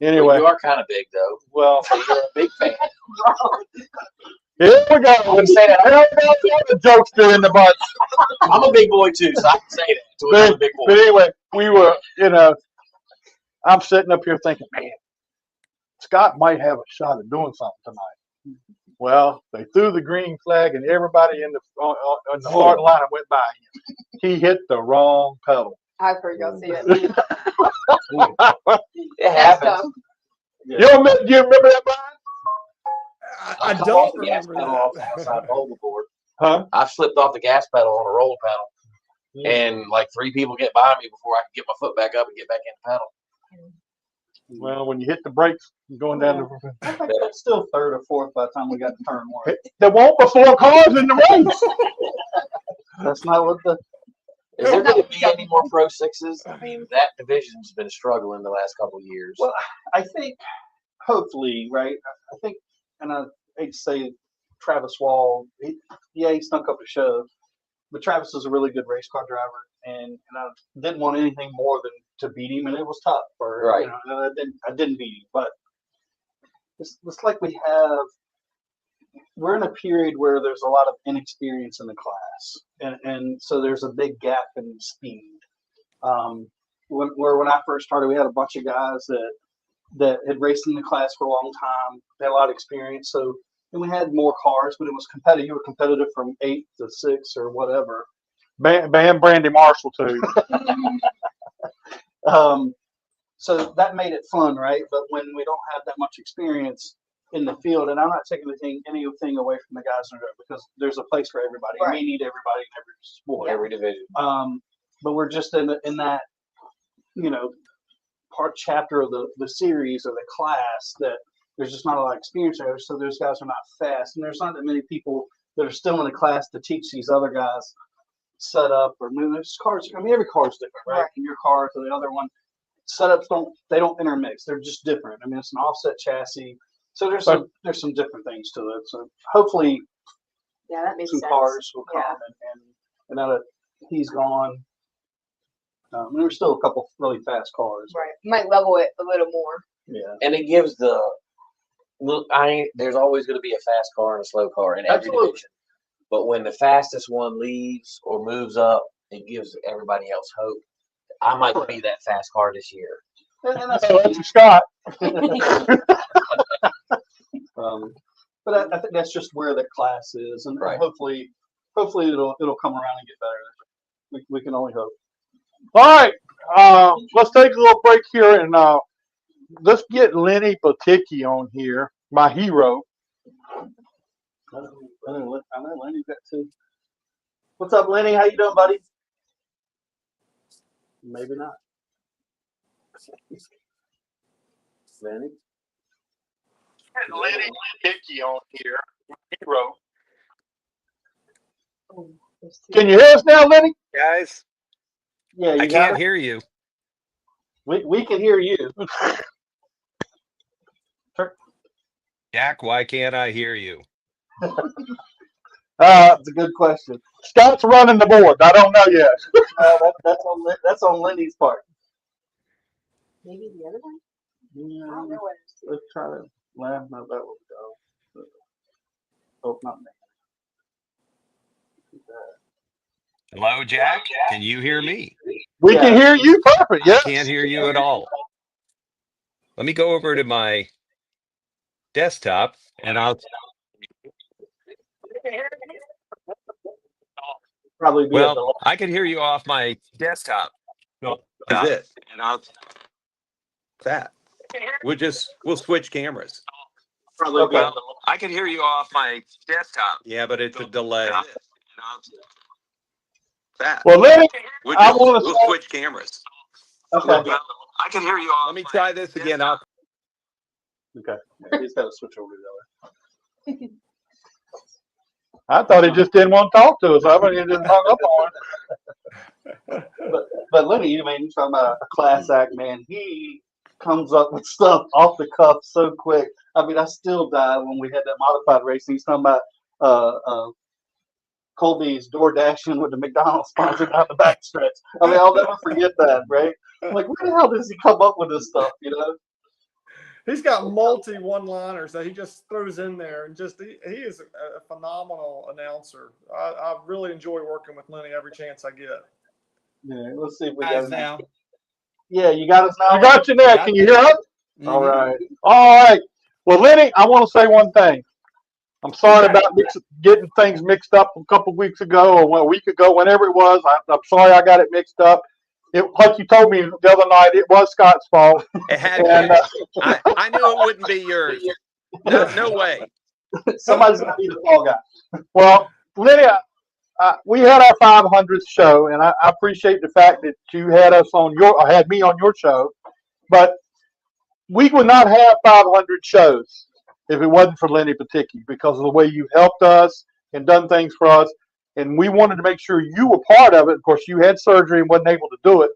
Anyway, you are kind of big though. well, So you're a big fan. here we go. I can say that. Here we go. The jokester in the bunch. I'm a big boy too, so I can say that to another big boy. But anyway, we were, I'm sitting up here thinking, man, Scott might have a shot at doing something tonight. Well, they threw the green flag, and everybody in the starting line went by him. He hit the wrong pedal. I've heard y'all say that. It That's happens. tough. You remember that, Brian? I I've don't come off the gas remember pedal off the that. outside roller board. Huh? I've slipped off the gas pedal on a roller pedal, and like 3 people get by me before I can get my foot back up and get back in the pedal. Well, when you hit the brakes, going down the. I think it's still third or fourth by the time we got to turn 1. There won't be 4 cars in the race. That's not what the. Is there going to be any more Pro 6s? I mean, that division's been struggling the last couple of years. Well, I think hopefully, right? I think, and I hate to say Travis Wall, he stunk up a shove, but Travis is a really good race car driver, and I didn't want anything more than to beat him, and it was tough. Right. I didn't beat him, but it's like we're in a period where there's a lot of inexperience in the class, and so there's a big gap in speed. When I first started, we had a bunch of guys that had raced in the class for a long time, they had a lot of experience, and we had more cars, but it was competitive. You were competitive from 8 to 6 or whatever. Ban Brandy Marshall too. So that made it fun, right? But when we don't have that much experience in the field, and I'm not taking anything away from the guys in the road, because there's a place for everybody. Right. We need everybody in every sport, Every division. but we're just in that part chapter of the series or the class that there's just not a lot of experience there. So those guys are not fast, and there's not that many people that are still in the class to teach these other guys set up or move. There's cars. I mean, every car is different, right? From your car to the other one, setups don't intermix. They're just different. I mean, it's an offset chassis, so there's some different things to it. So hopefully, Yeah, that makes some sense. cars will come, Yeah. and now that he's gone, there's still a couple really fast cars. Right. Might level it a little more. Yeah. And it gives there's always going to be a fast car and a slow car in every Absolutely. division. But when the fastest one leaves or moves up, it gives everybody else hope. I might be that fast car this year. And that's So that's Scott. but I think that's just where the class is, and Right. hopefully it'll come around and get better. We can only hope. All right, let's take a little break here, and let's get Lenny Baticki on here, my hero. I know Lenny's got two. What's up, Lenny? How you doing, buddy? Maybe not. Lenny? Lenny Baticki on here, my hero. Oh, there's two. Can you hear us now, Lenny? Guys, Yeah, you I got can't it? hear you. We can hear you. Jack, why can't I hear you? That's a good question. Scott's running the board. I don't know yet. That's on Lenny's part. Maybe the other one? Yeah, I don't know what it's let's try to laugh. No, that will go. Oh, not me. Hello, Jack? Can you hear me? We Yeah. can hear you perfect. Yes. Can't hear you at all. Let me go over to my desktop and I'll Probably be at the well, I can hear you off my desktop. No, Is it? and I'll That. We'll switch cameras. probably be well, at the I can hear you off my desktop. Yeah, but it's a delay. And I'll- That. Well, Lenny, We'll, I just, wanna we'll say- switch cameras. Okay. Well, I can hear you off. Let me my try this again. desktop. Okay. Yeah, he's got to switch over to the other. I thought he just didn't want to talk to us. I mean, he just hung up on it. But Lenny, you mean, you're talking about a class act, man. He comes up with stuff off the cuff so quick. I mean, I still died when we had that modified racing. He's talking about Colby's door dashing with the McDonald's sponsor down the back stretch. I mean, I'll never forget that, right? I'm like, where the hell does he come up with this stuff, you know? He's got multi one-liners that he just throws in there, and just he is a phenomenal announcer. I really enjoy working with Lenny every chance I get. Yeah, let's see if we got Guys it now. Yeah, you got us now. I got you now. Can you hear us? All Mhm. right. All right. Well, Lenny, I want to say one thing. I'm sorry about getting things mixed up a couple weeks ago or a week ago, whenever it was. I'm sorry I got it mixed up. Like you told me the other night, it was Scott's fault. It had And to be. I knew it wouldn't be yours. No way. Somebody's gonna be the fall guy. well, Lenny, we had our 500th show, and I appreciate the fact that you had us on had me on your show. But we would not have 500 shows if it wasn't for Lenny Paticki, because of the way you helped us and done things for us. And we wanted to make sure you were part of it. Of course, you had surgery and wasn't able to do it.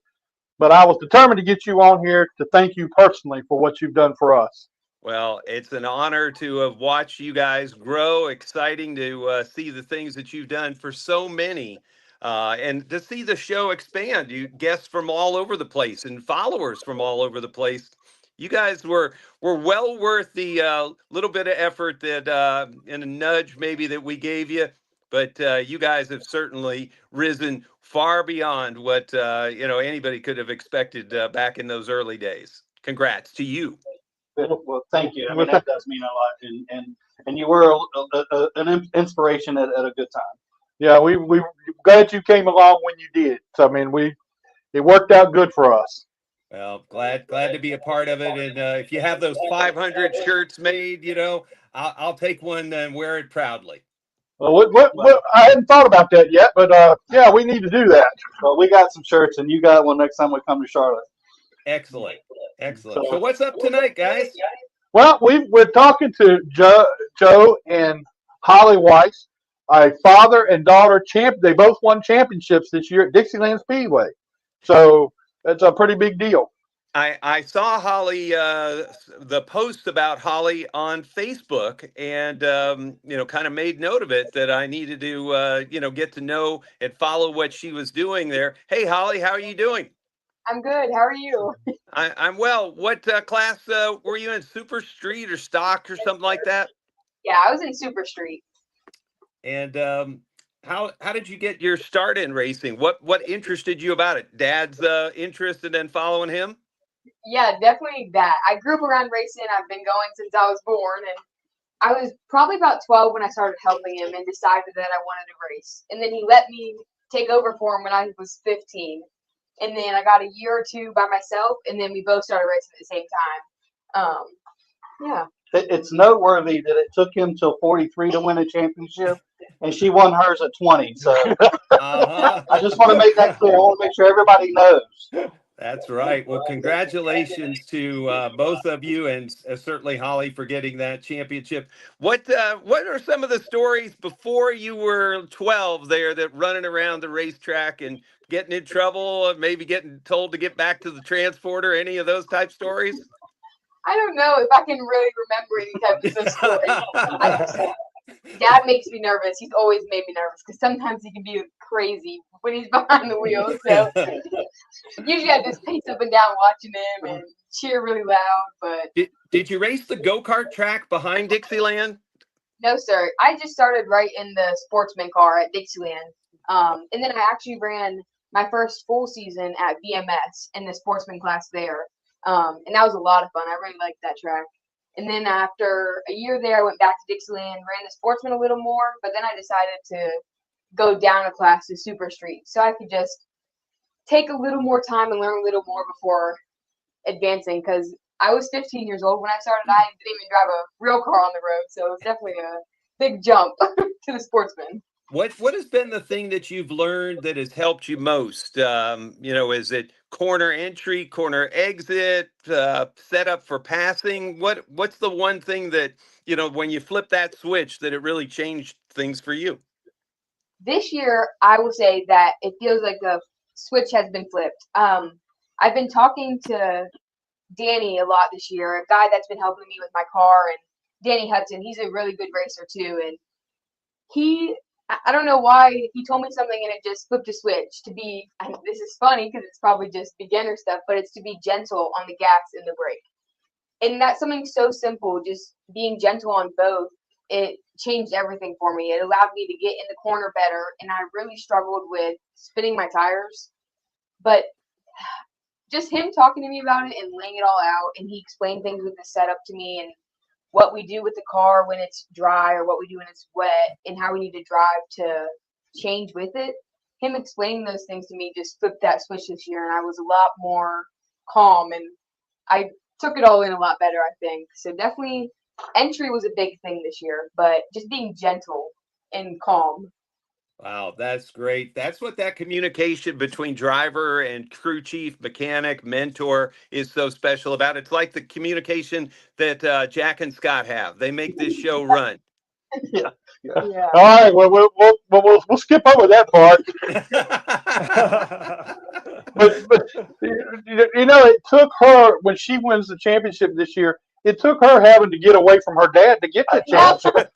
But I was determined to get you on here to thank you personally for what you've done for us. Well, it's an honor to have watched you guys grow. Exciting to see the things that you've done for so many, and to see the show expand. You guests from all over the place and followers from all over the place. You guys were well worth the little bit of effort that and a nudge maybe that we gave you. But you guys have certainly risen far beyond what anybody could have expected back in those early days. Congrats to you. Well, thank you. I mean, that does mean a lot, and you were an inspiration at a good time. Yeah, we glad you came along when you did. So, I mean, it worked out good for us. Well, glad to be a part of it. And if you have those 500 shirts made, I'll take one and wear it proudly. Well, I hadn't thought about that yet, but yeah, we need to do that. Well, we got some shirts, and you got one next time we come to Charlotte. Excellent. So what's up tonight, guys? Well, we're talking to Joe and Holly Weiss, a father and daughter champ. They both won championships this year at Dixieland Speedway. So that's a pretty big deal. I saw Holly, the post about Holly on Facebook, and kind of made note of it that I needed to get to know and follow what she was doing there. Hey, Holly, how are you doing? I'm good. How are you? I'm well. What class were you in? Super Street or Stock or something like that? Yeah, I was in Super Street. And how did you get your start in racing? What interested you about it? Dad's interest and then following him? Yeah, definitely that. I grew up around racing. I've been going since I was born, and I was probably about 12 when I started helping him and decided that I wanted to race. And then he let me take over for him when I was 15. And then I got a year or two by myself, and then we both started racing at the same time. Yeah. It's noteworthy that it took him till 43 to win a championship, and she won hers at 20. So I just want to make that clear. I want to make sure everybody knows. That's right. Well, congratulations to both of you, and certainly Holly for getting that championship. What are some of the stories before you were 12 there that running around the racetrack and getting in trouble, maybe getting told to get back to the transporter? Any of those type stories? I don't know if I can really remember any type of those stories. Dad makes me nervous. He's always made me nervous because sometimes he can be crazy when he's behind the wheel. So usually I just pace up and down watching him and cheer really loud. But did you race the go-kart track behind Dixieland? No, sir. I just started right in the sportsman car at Dixieland. And then I actually ran my first full season at VMS in the sportsman class there. And that was a lot of fun. I really liked that track. And then after a year there, I went back to Dixieland, ran the sportsman a little more, but then I decided to go down a class to Super Street so I could just take a little more time and learn a little more before advancing, because I was 15 years old when I started. I didn't even drive a real car on the road, so it was definitely a big jump to the sportsman. What has been the thing that you've learned that has helped you most? Is it corner entry, corner exit, set up for passing? What's the one thing that, when you flip that switch, that it really changed things for you? This year, I will say that it feels like a switch has been flipped. I've been talking to Danny a lot this year, a guy that's been helping me with my car, and Danny Hudson. He's a really good racer too, and I don't know why he told me something and it just flipped a switch to be. This is funny because it's probably just beginner stuff, but it's to be gentle on the gas and the brake. and that's something so simple, just being gentle on both. It changed everything for me. It allowed me to get in the corner better, and I really struggled with spinning my tires. But just him talking to me about it and laying it all out, and he explained things with the setup to me and what we do with the car when it's dry or what we do when it's wet and how we need to drive to change with it. Him explaining those things to me just flipped that switch this year, and I was a lot more calm, and I took it all in a lot better, I think. So definitely entry was a big thing this year, but just being gentle and calm. Wow, that's great. That's what that communication between driver and crew chief, mechanic, mentor is so special about. It's like the communication that Jack and Scott have. They make this show run. Yeah. Yeah. All right, well, we'll skip over that part. But you know, it took her when she wins the championship this year. It took her having to get away from her dad to get the championship.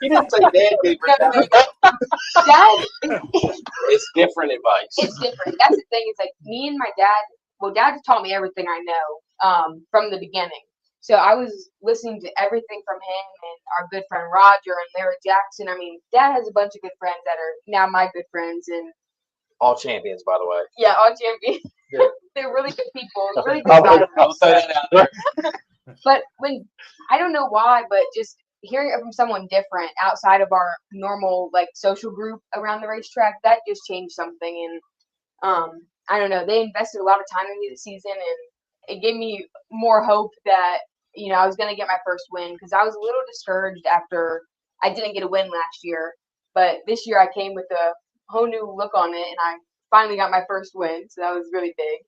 He didn't say dad gave her No, that. Dad, It's different advice. it's different. That's the thing. It's like me and my dad. Well, Dad taught me everything I know from the beginning. So I was listening to everything from him and our good friend Roger and Larry Jackson. I mean, Dad has a bunch of good friends that are now my good friends, and All champions, by the way. yeah, all champions. Yeah. They're really good people, really good I'll guys. throw that out there. But when I don't know why, but just hearing it from someone different outside of our normal like social group around the racetrack, that just changed something. And I don't know, they invested a lot of time in me this season, and it gave me more hope that I was gonna get my first win, because I was a little discouraged after I didn't get a win last year. But this year I came with a whole new look on it, and I finally got my first win, so that was really big.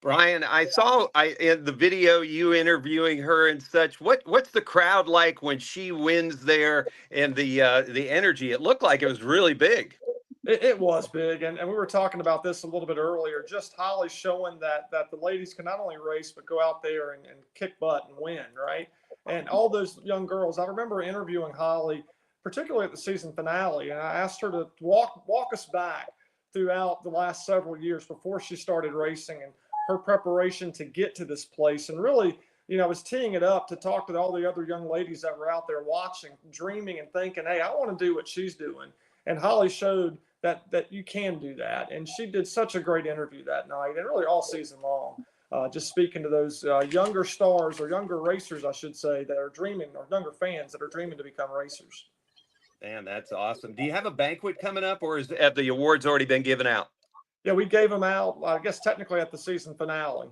Brian, I saw in the video you interviewing her and such. What's the crowd like when she wins there, and the energy? It looked like it was really big. It was big, and we were talking about this a little bit earlier. Just Holly showing that the ladies can not only race but go out there and kick butt and win, right? And all those young girls. I remember interviewing Holly, particularly at the season finale, and I asked her to walk us back throughout the last several years before she started racing and her preparation to get to this place. And really, I was teeing it up to talk to all the other young ladies that were out there watching, dreaming and thinking, hey, I want to do what she's doing. And Holly showed that you can do that. And she did such a great interview that night, and really all season long, just speaking to those younger stars, or younger racers, I should say, that are dreaming, or younger fans that are dreaming to become racers. Man, that's awesome. Do you have a banquet coming up, or have the awards already been given out? Yeah, we gave them out, I guess, technically at the season finale.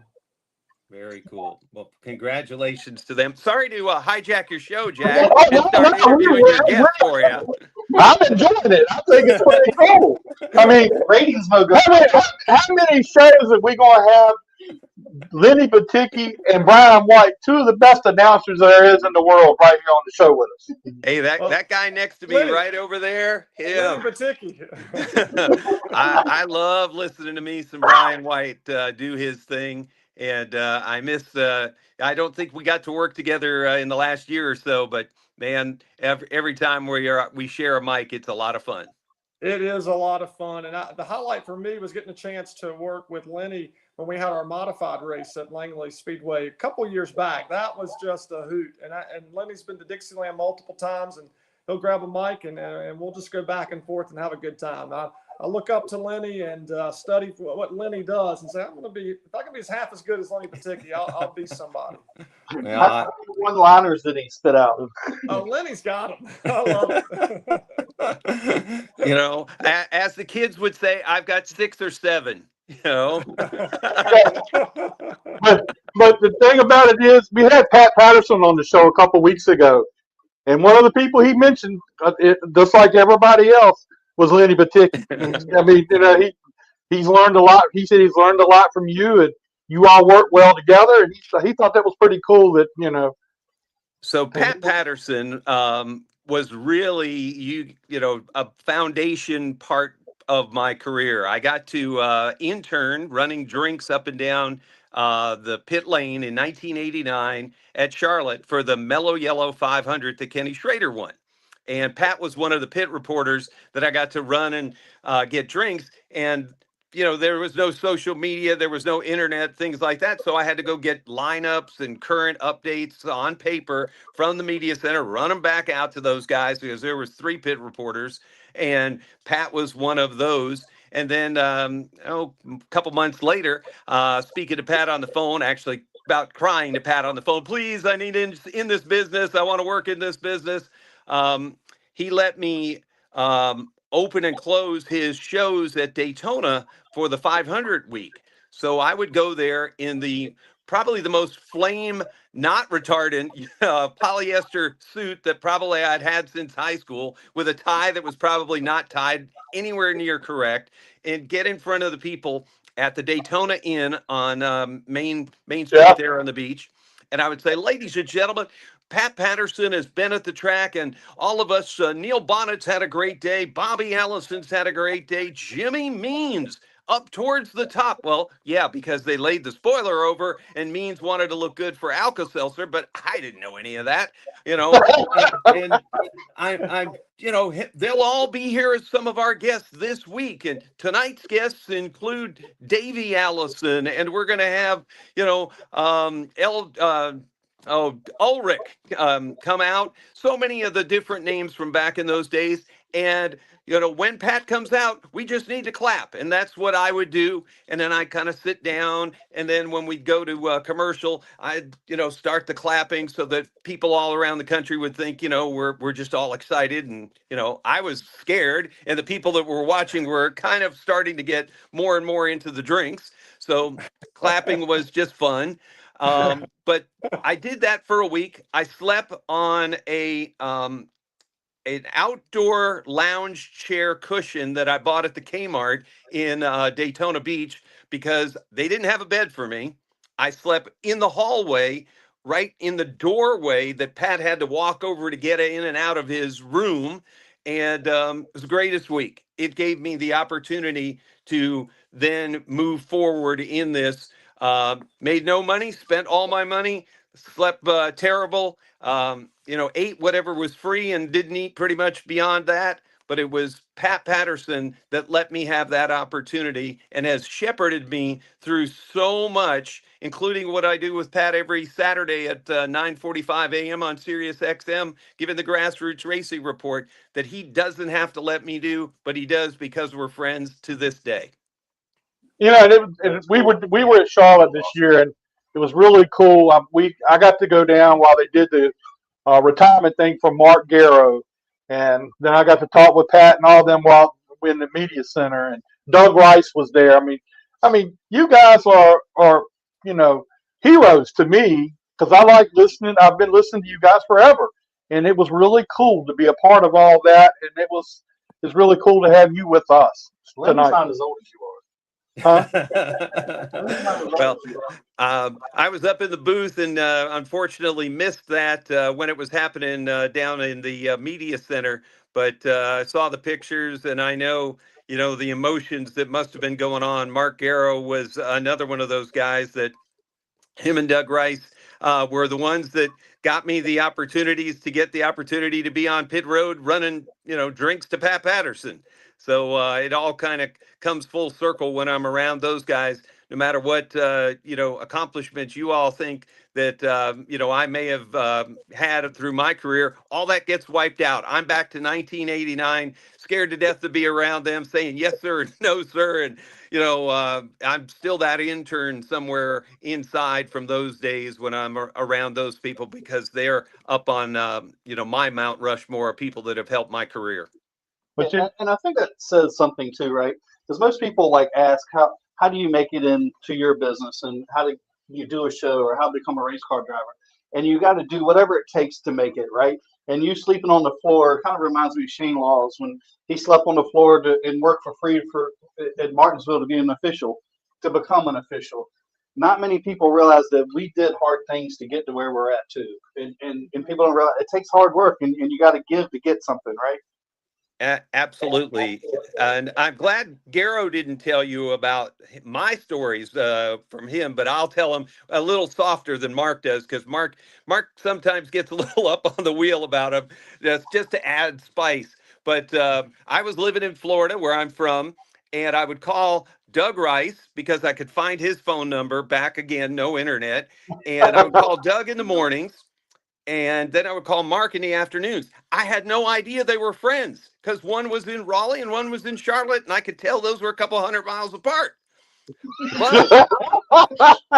Very cool. Well, congratulations to them. Sorry to hijack your show, Jack, Oh, and start interviewing your guests for you. I'm enjoying it. I think it's pretty cool. I mean, Ratings will go. how many shows are we going to have Lenny Baticki and Brian White, two of the best announcers there is in the world, right here on the show with us? Hey, that guy next to me, Lenny. right over there, him. Baticki. I love listening to me some Brian White do his thing, and I miss. I don't think we got to work together in the last year or so, but man, every time we share a mic, it's a lot of fun. It is a lot of fun, and the highlight for me was getting a chance to work with Lenny when we had our modified race at Langley Speedway a couple years back. That was just a hoot, and Lenny's been to Dixieland multiple times, and he'll grab a mic and we'll just go back and forth and have a good time. I look up to Lenny and study what Lenny does, and say, if I can be as half as good as Lenny Baticki, I'll be somebody. Well, One-liners that he spit out. Oh, Lenny's got them. I love it. As the kids would say, I've got 6 or 7. But the thing about it is, we had Pat Patterson on the show a couple weeks ago, and one of the people he mentioned, just like everybody else, was Lenny Baticki. I mean, he's learned a lot. He said he's learned a lot from you, and you all work well together. And he thought that was pretty cool. So Pat Patterson was really a foundation part of my career. I got to intern running drinks up and down the pit lane in 1989 at Charlotte for the Mellow Yellow 500 that Kenny Schrader won. And Pat was one of the pit reporters that I got to run and get drinks. And there was no social media, there was no internet, things like that. So I had to go get lineups and current updates on paper from the media center, run them back out to those guys because there was 3 pit reporters, and Pat was one of those. And then, a couple months later, speaking to Pat on the phone, actually about crying to Pat on the phone, please, I need in this business. I want to work in this business. He let me open and close his shows at Daytona for the 500 week. So I would go there in probably the most flame, not retardant polyester suit that probably I'd had since high school, with a tie that was probably not tied anywhere near correct, and get in front of the people at the Daytona Inn on Main Street Yeah. there on the beach. And I would say, ladies and gentlemen, Pat Patterson has been at the track, and all of us, Neil Bonnet's had a great day. Bobby Allison's had a great day. Jimmy Means up towards the top. Well, yeah, because they laid the spoiler over and Means wanted to look good for Alka-Seltzer, but I didn't know any of that, and they'll all be here as some of our guests this week. And tonight's guests include Davey Allison, and we're going to have, Ulrich come out. So many of the different names from back in those days. And, when Pat comes out, we just need to clap. And that's what I would do. And then I kind of sit down. And then when we go to commercial, I'd, start the clapping so that people all around the country would think, we're just all excited. And, I was scared. And the people that were watching were kind of starting to get more and more into the drinks. So clapping was just fun. But I did that for a week. I slept on an outdoor lounge chair cushion that I bought at the Kmart in Daytona Beach because they didn't have a bed for me. I slept in the hallway, right in the doorway that Pat had to walk over to get in and out of his room. And it was the greatest week. It gave me the opportunity to then move forward in this. Made no money, spent all my money, slept terrible, ate whatever was free and didn't eat pretty much beyond that. But it was Pat Patterson that let me have that opportunity and has shepherded me through so much, including what I do with Pat every Saturday at 9:45 a.m. on Sirius XM, giving the Grassroots Racing Report, that he doesn't have to let me do, but he does because we're friends to this day. And we were at Charlotte this year, and it was really cool. I got to go down while they did the retirement thing for Mark Garrow, and then I got to talk with Pat and all them while we're in the media center. And Doug Rice was there. I mean, you guys are heroes to me because I like listening. I've been listening to you guys forever, and it was really cool to be a part of all that. And it's really cool to have you with us tonight. Not as old as you are. Huh? Well, I was up in the booth and unfortunately missed that when it was happening down in the media center. But I saw the pictures, and I know, the emotions that must have been going on. Mark Garrow was another one of those guys that him and Doug Rice were the ones that got me the opportunities to get the opportunity to be on pit road running, drinks to Pat Patterson. So it all kind of comes full circle when I'm around those guys, no matter what, accomplishments you all think that, I may have had through my career. All that gets wiped out. I'm back to 1989, scared to death to be around them, saying yes, sir, and no, sir. And, I'm still that intern somewhere inside from those days when I'm around those people, because they're up on, my Mount Rushmore of people that have helped my career. And I think that says something too, right? Because most people ask how do you make it into your business, and how do you do a show, or how to become a race car driver, and you got to do whatever it takes to make it, right? And you sleeping on the floor kind of reminds me of Shane Laws when he slept on the floor and worked for free at Martinsville to be an official, to become an official. Not many people realize that we did hard things to get to where we're at too, and people don't realize it takes hard work, and you got to give to get something, right? Absolutely. And I'm glad Garrow didn't tell you about my stories from him, but I'll tell him a little softer than Mark does, because Mark sometimes gets a little up on the wheel about him, just to add spice. But I was living in Florida, where I'm from, and I would call Doug Rice because I could find his phone number. Back again, no internet. And I would call Doug in the mornings, and then I would call Mark in the afternoons. I had no idea they were friends because one was in Raleigh and one was in Charlotte, and I could tell those were a couple 100 miles apart. But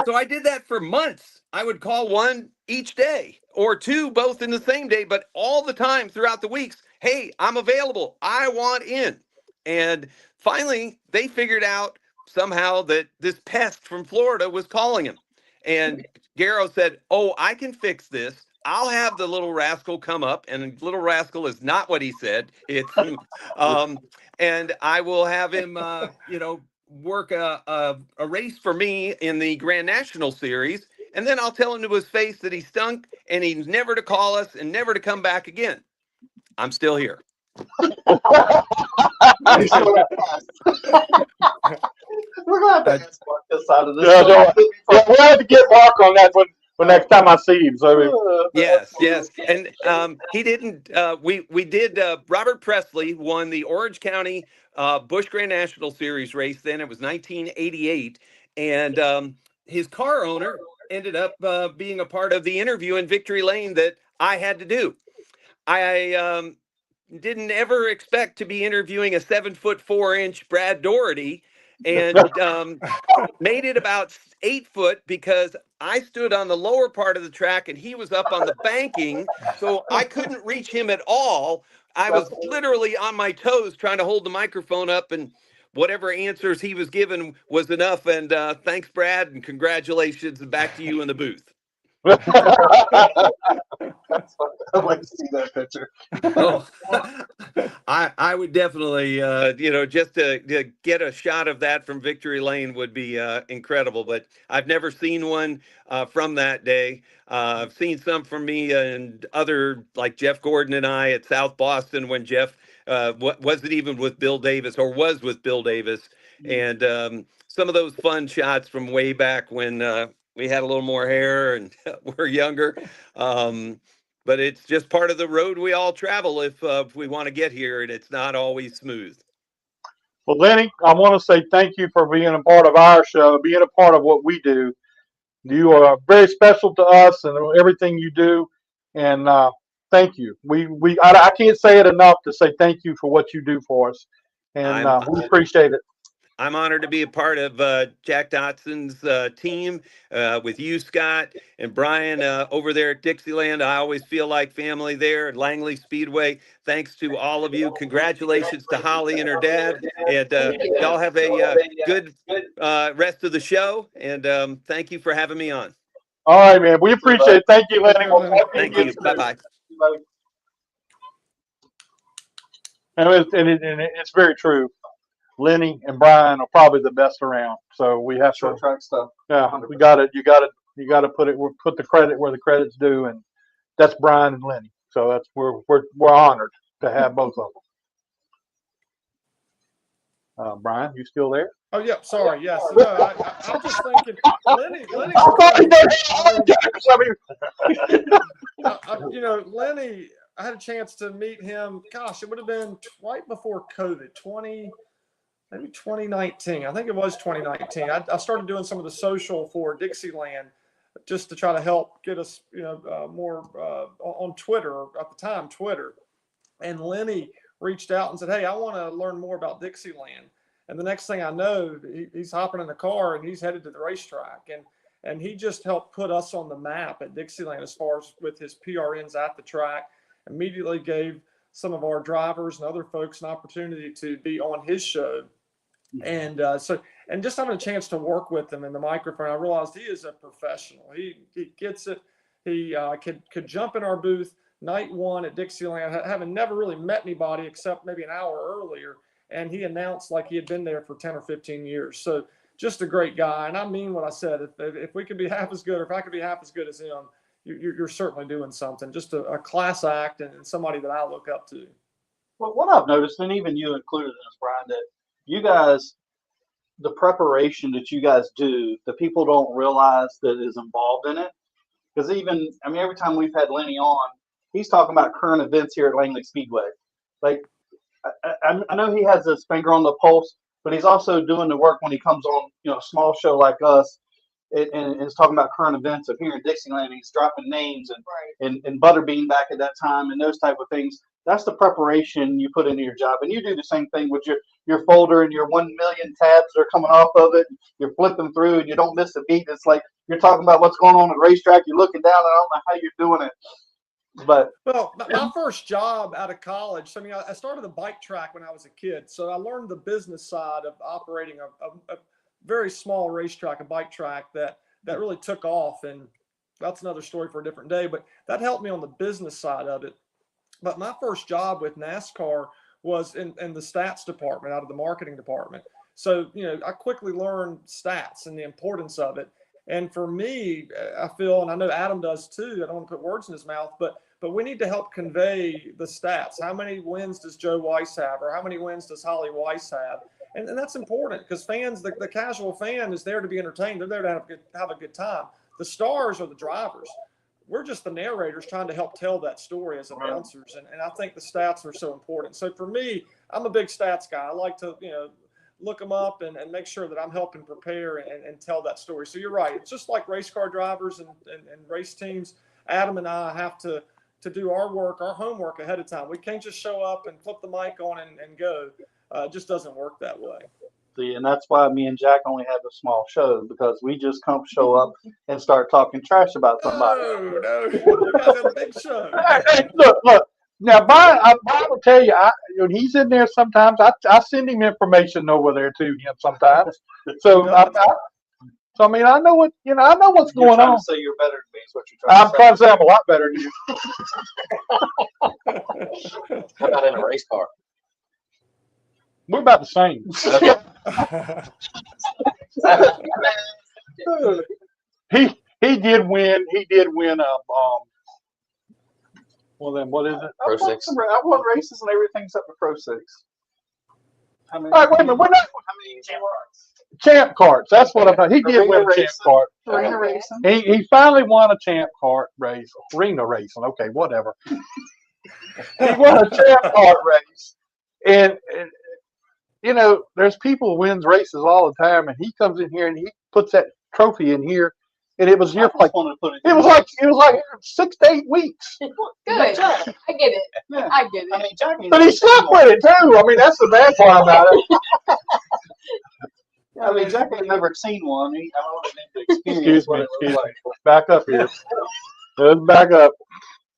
so I did that for months. I would call one each day or two, both in the same day, but all the time throughout the weeks. Hey, I'm available. I want in. And finally, they figured out somehow that this pest from Florida was calling him. And Garrow said, "Oh, I can fix this. I'll have the little rascal come up." And little rascal is not what he said. It's, and I will have him, work a race for me in the Grand National Series, and then I'll tell him to his face that he stunk and he's never to call us and never to come back again. I'm still here. We're gonna have to ask Mark this side of this. We'll have to get Mark on that one next time I see him. So Yes. And he didn't, we did, Robert Presley won the Orange County Busch Grand National Series race. Then it was 1988. And his car owner ended up being a part of the interview in Victory Lane that I had to do. I didn't ever expect to be interviewing a 7'4" Brad Doherty, and made it about 8 foot because I stood on the lower part of the track and he was up on the banking, so I couldn't reach him at all. I was literally on my toes trying to hold the microphone up, and whatever answers he was given was enough. And thanks, Brad, and congratulations, and back to you in the booth. I'd like to see that picture. Oh, I would definitely, just to get a shot of that from Victory Lane would be incredible. But I've never seen one from that day. I've seen some from me and other, like Jeff Gordon and I at South Boston when Jeff wasn't even with Bill Davis, or was with Bill Davis. And some of those fun shots from way back when we had a little more hair and we're younger. But it's just part of the road we all travel if we want to get here, and it's not always smooth. Well, Lenny, I want to say thank you for being a part of our show, being a part of what we do. You are very special to us and everything you do, and thank you. I can't say it enough to say thank you for what you do for us, and we appreciate it. I'm honored to be a part of Jack Dodson's team with you, Scott, and Brian over there at Dixieland. I always feel like family there at Langley Speedway. Thanks to all of you. Congratulations to Holly and her dad. And y'all have a good rest of the show. And thank you for having me on. All right, man. We appreciate it. Thank you, Lenny. Thank you. Bye-bye. And it's very true. Lenny and Brian are probably the best around. So we have Short track stuff. Yeah, we got it. You got to put the credit where the credit's due, and that's Brian and Lenny. So that's we're honored to have both of them. Brian, you still there? Oh yeah, sorry. Yes, no, I'm just thinking, Lenny. Lenny. I had a chance to meet him. Gosh, it would have been right before COVID, maybe 2019. I think it was 2019. I started doing some of the social for Dixieland just to try to help get us, more on Twitter, at the time, Twitter. And Lenny reached out and said, "Hey, I want to learn more about Dixieland." And the next thing I know, he's hopping in the car and he's headed to the racetrack. And he just helped put us on the map at Dixieland as far as with his PRNs at the track. Immediately gave some of our drivers and other folks an opportunity to be on his show. And and just having a chance to work with him in the microphone, I realized he is a professional. He gets it. He could jump in our booth night one at Dixieland, having never really met anybody except maybe an hour earlier, and he announced like he had been there for 10 or 15 years. So just a great guy. And I mean what I said. If we could be half as good, or if I could be half as good as him, you're certainly doing something. Just a class act and somebody that I look up to. Well, what I've noticed, and even you included in this, Brian, that you guys, the preparation that you guys do, the people don't realize that is involved in it. Because every time we've had Lenny on, he's talking about current events here at Langley Speedway. Like, I know he has his finger on the pulse, but he's also doing the work when he comes on, a small show like us, and is talking about current events of here in Dixieland. He's dropping names and Butterbean back at that time and those type of things. That's the preparation you put into your job, and you do the same thing with your folder and your 1 million tabs are coming off of it. You're flipping through and you don't miss a beat. It's like you're talking about what's going on at the racetrack. You're looking down, and I don't know how you're doing it. But well, my first job out of college, I mean, I started a bike track when I was a kid. So I learned the business side of operating a very small racetrack, a bike track that really took off. And that's another story for a different day. But that helped me on the business side of it. But my first job with NASCAR was in the stats department, out of the marketing department. So, I quickly learned stats and the importance of it. And for me, I feel, and I know Adam does too, I don't want to put words in his mouth, but we need to help convey the stats. How many wins does Joe Weiss have, or how many wins does Holly Weiss have? And that's important because fans, the casual fan is there to be entertained. They're there to have a good time. The stars are the drivers. We're just the narrators trying to help tell that story as announcers. And I think the stats are so important. So for me, I'm a big stats guy. I like to, look them up and make sure that I'm helping prepare and tell that story. So you're right. It's just like race car drivers and race teams. Adam and I have to do our work, our homework ahead of time. We can't just show up and flip the mic on and go. It just doesn't work that way. See, and that's why me and Jack only have a small show, because we just come show up and start talking trash about somebody. No, you guys have a big show. Hey, look. Now, Brian will tell you, when he's in there sometimes, I send him information over there to him sometimes. So, I mean, I know what I know what's You're going trying on. to say you're better than me is what you're trying I'm trying to say I'm a lot better than you. How about in a race car? We're about the same. He did win. He did win well then, what is it? Pro 6. I won races and everything except the Pro 6. All right, wait a minute. We're not How many champ carts. That's what I'm talking. He did win a champ cart. Arena racing. He finally won a champ cart race. Arena racing. Okay, whatever. He won a champ cart race, and there's people who wins races all the time, and he comes in here and he puts that trophy in here, and it was here for it was like 6 to 8 weeks. Good. I get it. Yeah. I get it. I mean, Jack, But he stuck with it too. I mean, that's the bad part about it. I mean, Jack ain't never seen one. I don't need to experience Excuse what me. it Excuse looks me. Back up here. Let's back up.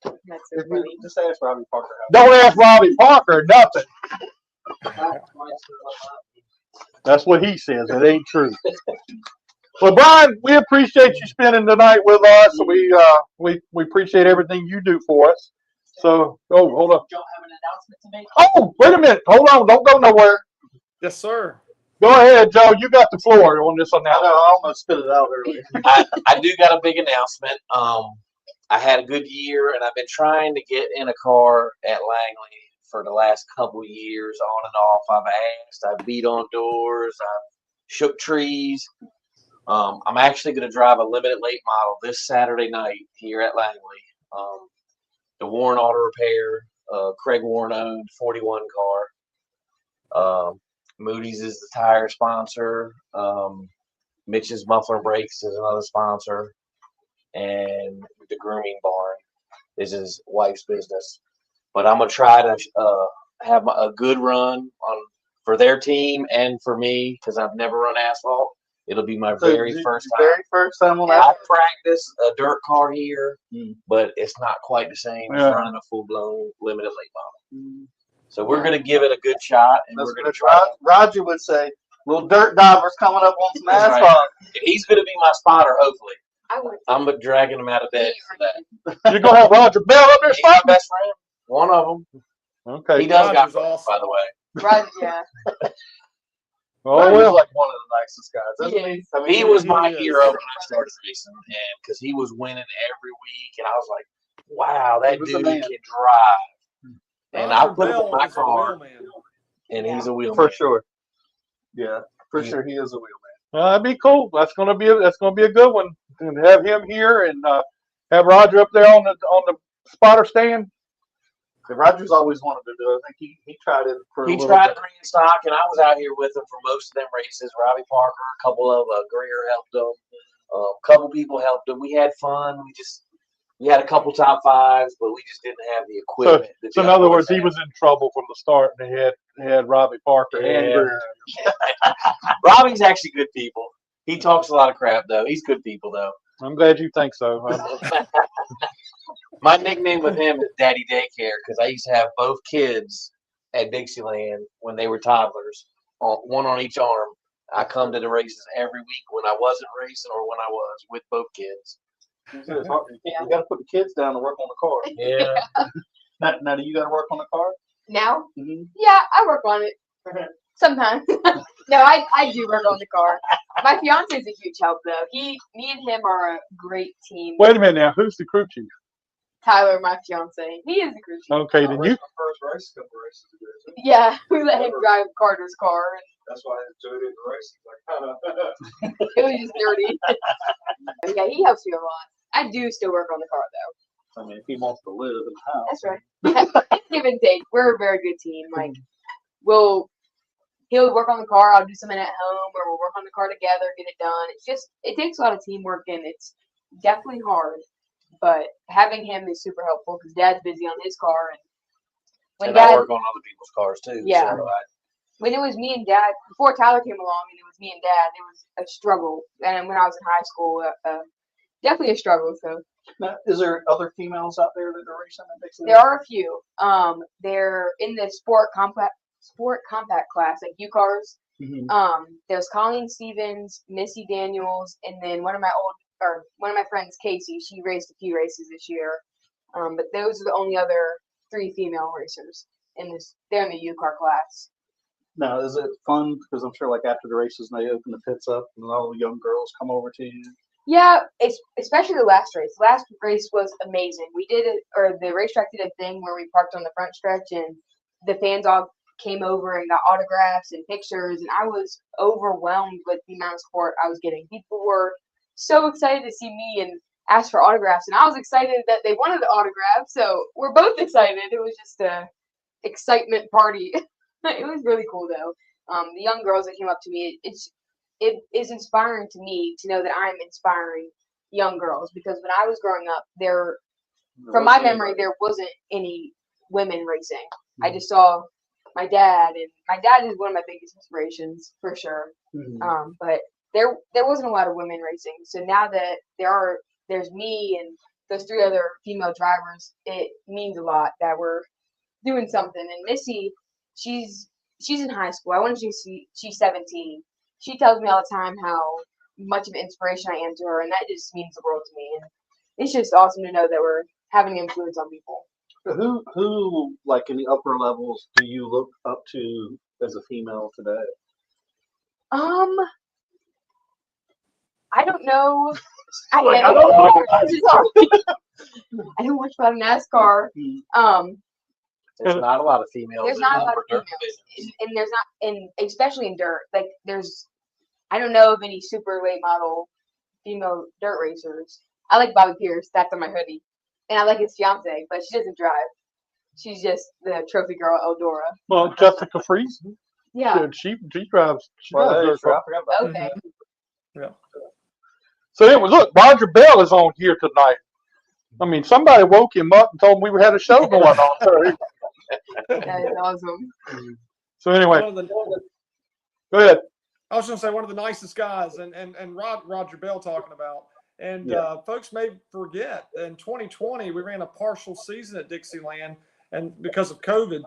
That's so like. funny. Just ask Robbie Parker. Don't ask Robbie Parker nothing. That's what he says. It ain't true. Well, Brian, we appreciate you spending the night with us. We appreciate everything you do for us. So, hold on. Don't have an announcement to make. Oh, wait a minute. Hold on. Don't go nowhere. Yes, sir. Go ahead, Joe. You got the floor on this I know, announcement. I almost spit it out earlier. I do got a big announcement. I had a good year, and I've been trying to get in a car at Langley for the last couple years, on and off. I've asked, I've beat on doors, I've shook trees. I'm actually going to drive a limited late model this Saturday night here at Langley. The Warren Auto Repair, Craig Warren owned 41 car. Moody's is the tire sponsor. Mitch's Muffler and Brakes is another sponsor. And the Grooming Barn is his wife's business. But I'm going to try to have a good run for their team and for me, because I've never run asphalt. It'll be my very first time. Very first time on I that. practice a dirt car here, but it's not quite the same as Yeah. running a full-blown limited late model. So we're going to give it a good shot, and That's we're going what to try. Roger would say. Little dirt divers coming up on some That's right. asphalt. He's going to be my spotter, hopefully. I would. I'm dragging him out of bed for that. You're going to have Roger Bell up there He's my spotting? best friend. One of them. Okay. He does got Roger's awesome. by the way. Right, yeah. Oh, Roger's well. like one of the nicest guys, isn't he? I mean, He was my he is. hero when I started racing, and because he was winning every week, and I was like, "Wow, that He was a dude man. can drive." And I Roger put him in Bell my is a car, wheel man. and he's a wheel for man. sure. Yeah, for sure, he is a wheel That'd be cool. That's gonna be a good one. And have him here and have Roger up there on the spotter stand. Rogers always wanted to do it. I think he tried it for a He little tried bit. green stock, and I was out here with him for most of them races. Robbie Parker, a couple of Greer helped him. A couple people helped him. We had fun. We had a couple top fives, but we just didn't have the equipment. So in other words, he was in trouble from the start, and he had Robbie Parker and Yeah. Greer. Robbie's actually good people. He talks a lot of crap, though. He's good people, though. I'm glad you think so. My nickname with him is Daddy Daycare because I used to have both kids at Dixieland when they were toddlers, one on each arm. I come to the races every week when I wasn't racing or when I was with both kids. It's hard. You got to put the kids down to work on the car. Yeah. Now, do you got to work on the car? Now? Mm-hmm. Yeah, I work on it sometimes. No, I do work on the car. My fiance is a huge help though. Me and him are a great team. Wait a minute now. Who's the crew chief? Tyler, my fiance, he is the crew chief. Okay, then you. First race, a couple races ago. So Yeah, we let him drive Carter's car, and that's why I enjoyed it in the race. Like, it was just dirty. Yeah, he helps me a lot. I do still work on the car though. I mean, if he wants to live in the house. That's right. It's give and take. We're a very good team. Like, he'll work on the car. I'll do something at home, or we'll work on the car together, get it done. It takes a lot of teamwork, and it's definitely hard. But having him is super helpful because Dad's busy on his car, and when I work on other people's cars too. Yeah. So when it was me and Dad, before Tyler came along, and it was me and Dad, it was a struggle. And when I was in high school, definitely a struggle. So Now, is there other females out there that are racing at Dixieland? there are a few. They're in the sport compact class, like U cars. Mhm. There's Colleen Stevens, Missy Daniels, and then one of my friends, Casey. She raced a few races this year. But those are the only other 3 female racers in this. They're in the U car class. Now, is it fun? Because I'm sure, like after the races, they open the pits up, and all the young girls come over to you. Yeah, especially the last race. The last race was amazing. The racetrack did a thing where we parked on the front stretch, and the fans all came over and got autographs and pictures, and I was overwhelmed with the amount of support I was getting. People were so excited to see me and ask for autographs, and I was excited that they wanted the autograph, so we're both excited. It was just a excitement party. It was really cool though. The young girls that came up to me, it is inspiring to me to know that I'm inspiring young girls, because when I was growing up, from my memory, there wasn't any women racing. I just saw my dad, and my dad is one of my biggest inspirations for sure. Mhm. But there wasn't a lot of women racing. So now that there's me and those 3 other female drivers, it means a lot that we're doing something. And Missy, she's in high school. I want to say she's 17. She tells me all the time how much of an inspiration I am to her, and that just means the world to me. And it's just awesome to know that we're having an influence on people. Who, like in the upper levels, do you look up to as a female today? I don't know. I don't watch a lot of NASCAR. there's not a lot of females. There's in not a the lot of dirt females, and there's not, and especially in dirt. Like I don't know of any super late model female dirt racers. I like Bobby Pierce. That's on my hoodie, and I like his fiance, but she doesn't drive. She's just the trophy girl, Eldora. Well, Jessica Friesen. Yeah. She drives. She Well, drives I dirt car. forgot about Okay. So anyway, look, Roger Bell is on here tonight. I mean, somebody woke him up and told him we had a show going on. That is awesome. So anyway, One of the, go ahead. I was going to say one of the nicest guys, and Roger Bell talking about. And folks may forget, in 2020, we ran a partial season at Dixieland, and because of COVID,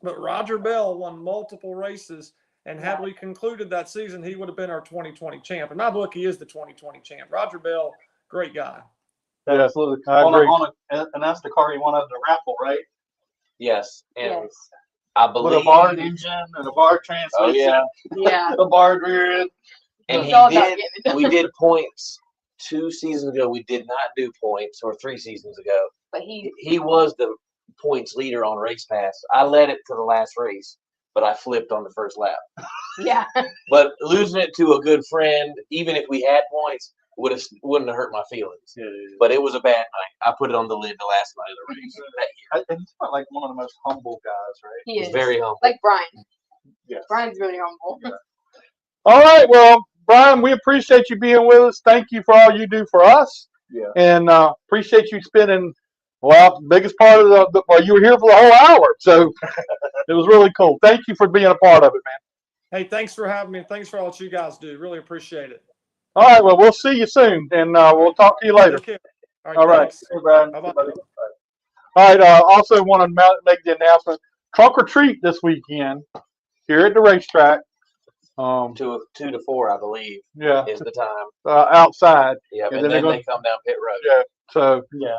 but Roger Bell won multiple races. And had we concluded that season, he would have been our 2020 champ. In my book, he is the 2020 champ. Roger Bell, great guy. Absolutely, I agree. And that's the car you won out of the raffle, right? Yes, and Yes. I With believe a barred engine and a barred transmission. Oh yeah, Yeah. A barred rear end. and It's all about getting it done. we did points 2 seasons ago. We did not do points, or 3 seasons ago. But he He was the points leader on Race Pass. I led it to the last race, but I flipped on the first lap. yeah. But losing it to a good friend, even if we had points, wouldn't have hurt my feelings. But it was a bad night. I put it on the lid the last night of the race that year. And he's not like one of the most humble guys, right? He He's is very humble. like Brian. Yes. Brian's really humble. Yeah. All right, well, Brian, we appreciate you being with us. Thank you for all you do for us. Yeah. And appreciate you spending, well, the biggest part of well, you were here for the whole hour. So it was really cool. Thank you for being a part of it, man. Hey, thanks for having me. Thanks for all that you guys do. Really appreciate it. All right, well, we'll see you soon, and we'll talk to you later. Take care. All right. Thanks. Hey, Brian. Bye-bye. All right, also want to make the announcement, trunk or treat this weekend here at the racetrack. 2 to 4, I believe, Yeah, is the time. outside. Yeah, And and then then they're they come down pit road. Yeah, so Yeah.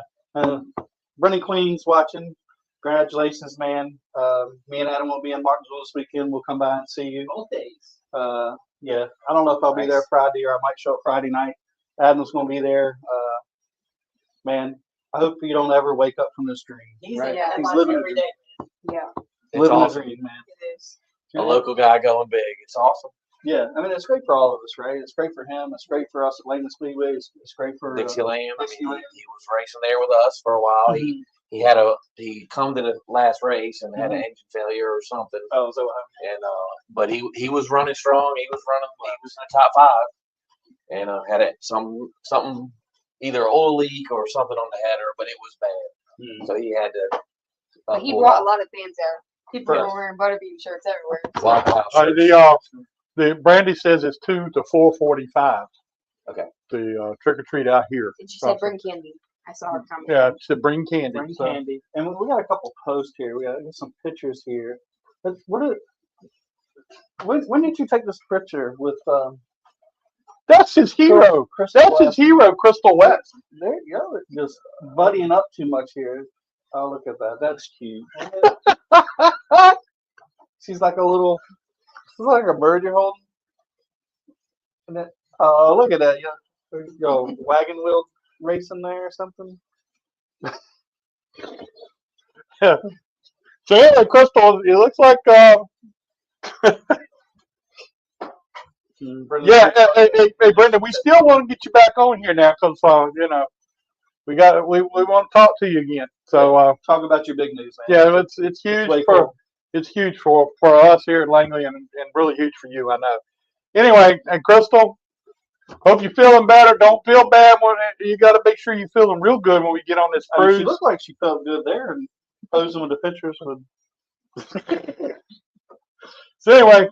Brendan Queen's watching. Congratulations, man. Me and Adam will be in Martinsville this weekend. We'll come by and see you. Both days. Yeah. I don't know if I'll be there Friday or I might show up Friday night. Adam's going to be there. Man, I hope you don't ever wake up from this dream. He's right? yeah, He's watching living every the dream. day. Yeah, It's Living awesome. the dream, man. it is. A local guy going big. It's awesome. Yeah, I mean, it's great for all of us, right? It's great for him. It's great for us at Langley Speedway. It's great for Dixieland. I mean, Dixieland. he was racing there with us for a while. He come to the last race and had an engine failure or something. Oh, so And but he was running strong. He was in the top 5, and had something either oil leak or something on the header, but it was bad. So he had to. But he pull brought a out. lot of fans there. People Right. were wearing Butterbean shirts everywhere. Wild Wild All right, shirts. the Brandy says it's 2 to 4:45. Okay. The trick or treat out here. And she said, "Bring candy." I saw her comment. Yeah, to bring candy. bring so. candy. And we got a couple posts here. We got some pictures here. But when did you take this picture with That's his hero. Crystal That's his West? hero, Crystal West. There you go. Just buddying up too much here. Oh, look at that. That's cute. She's like a bird you're holding. And then, oh, look at that. Yo, wagon wheel racing there or something. Yeah. So anyway, Crystal, it looks like yeah. Hey, Brenda, we still want to get you back on here now because we want to talk to you again. So Talk about your big news, man. yeah, it's huge way for cool. it's huge for us here at Langley and really huge for you, I know. Anyway, and Crystal, hope you're feeling better. Don't feel bad when you got to make sure you're feeling real good when we get on this I mean, cruise. she looked like she felt good there and posing with the pictures. So anyway,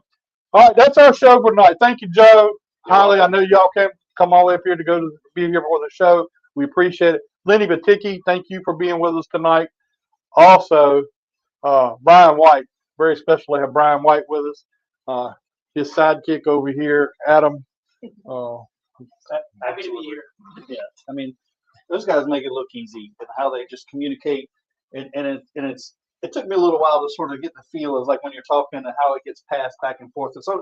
all right, that's our show for tonight. Thank you, Joe. Holly, I know y'all come all the way up here to be here for the show. We appreciate it. Lenny Baticki, thank you for being with us tonight. Also, Brian White, very special to have Brian White with us. His sidekick over here, Adam. Happy to be here. Yeah, I mean, those guys make it look easy and how they just communicate, and it took me a little while to sort of get the feel of like when you're talking and how it gets passed back and forth. And so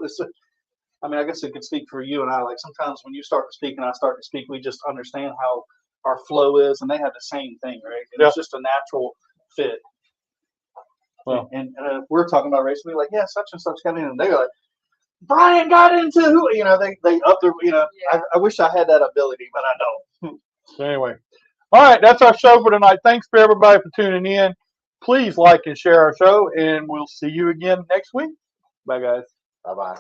I mean, I guess it could speak for you and I. Like sometimes when you start to speak and I start to speak, we just understand how our flow is, and they have the same thing, right? And it's just a natural fit. Well, and we're talking about racing, we're like, yeah, such and such got in, and they're like, Brian got into who? They up their, I wish I had that ability, but I don't. So anyway, all right, that's our show for tonight. Thanks for everybody for tuning in. Please like and share our show, and we'll see you again next week. Bye, guys. Bye bye.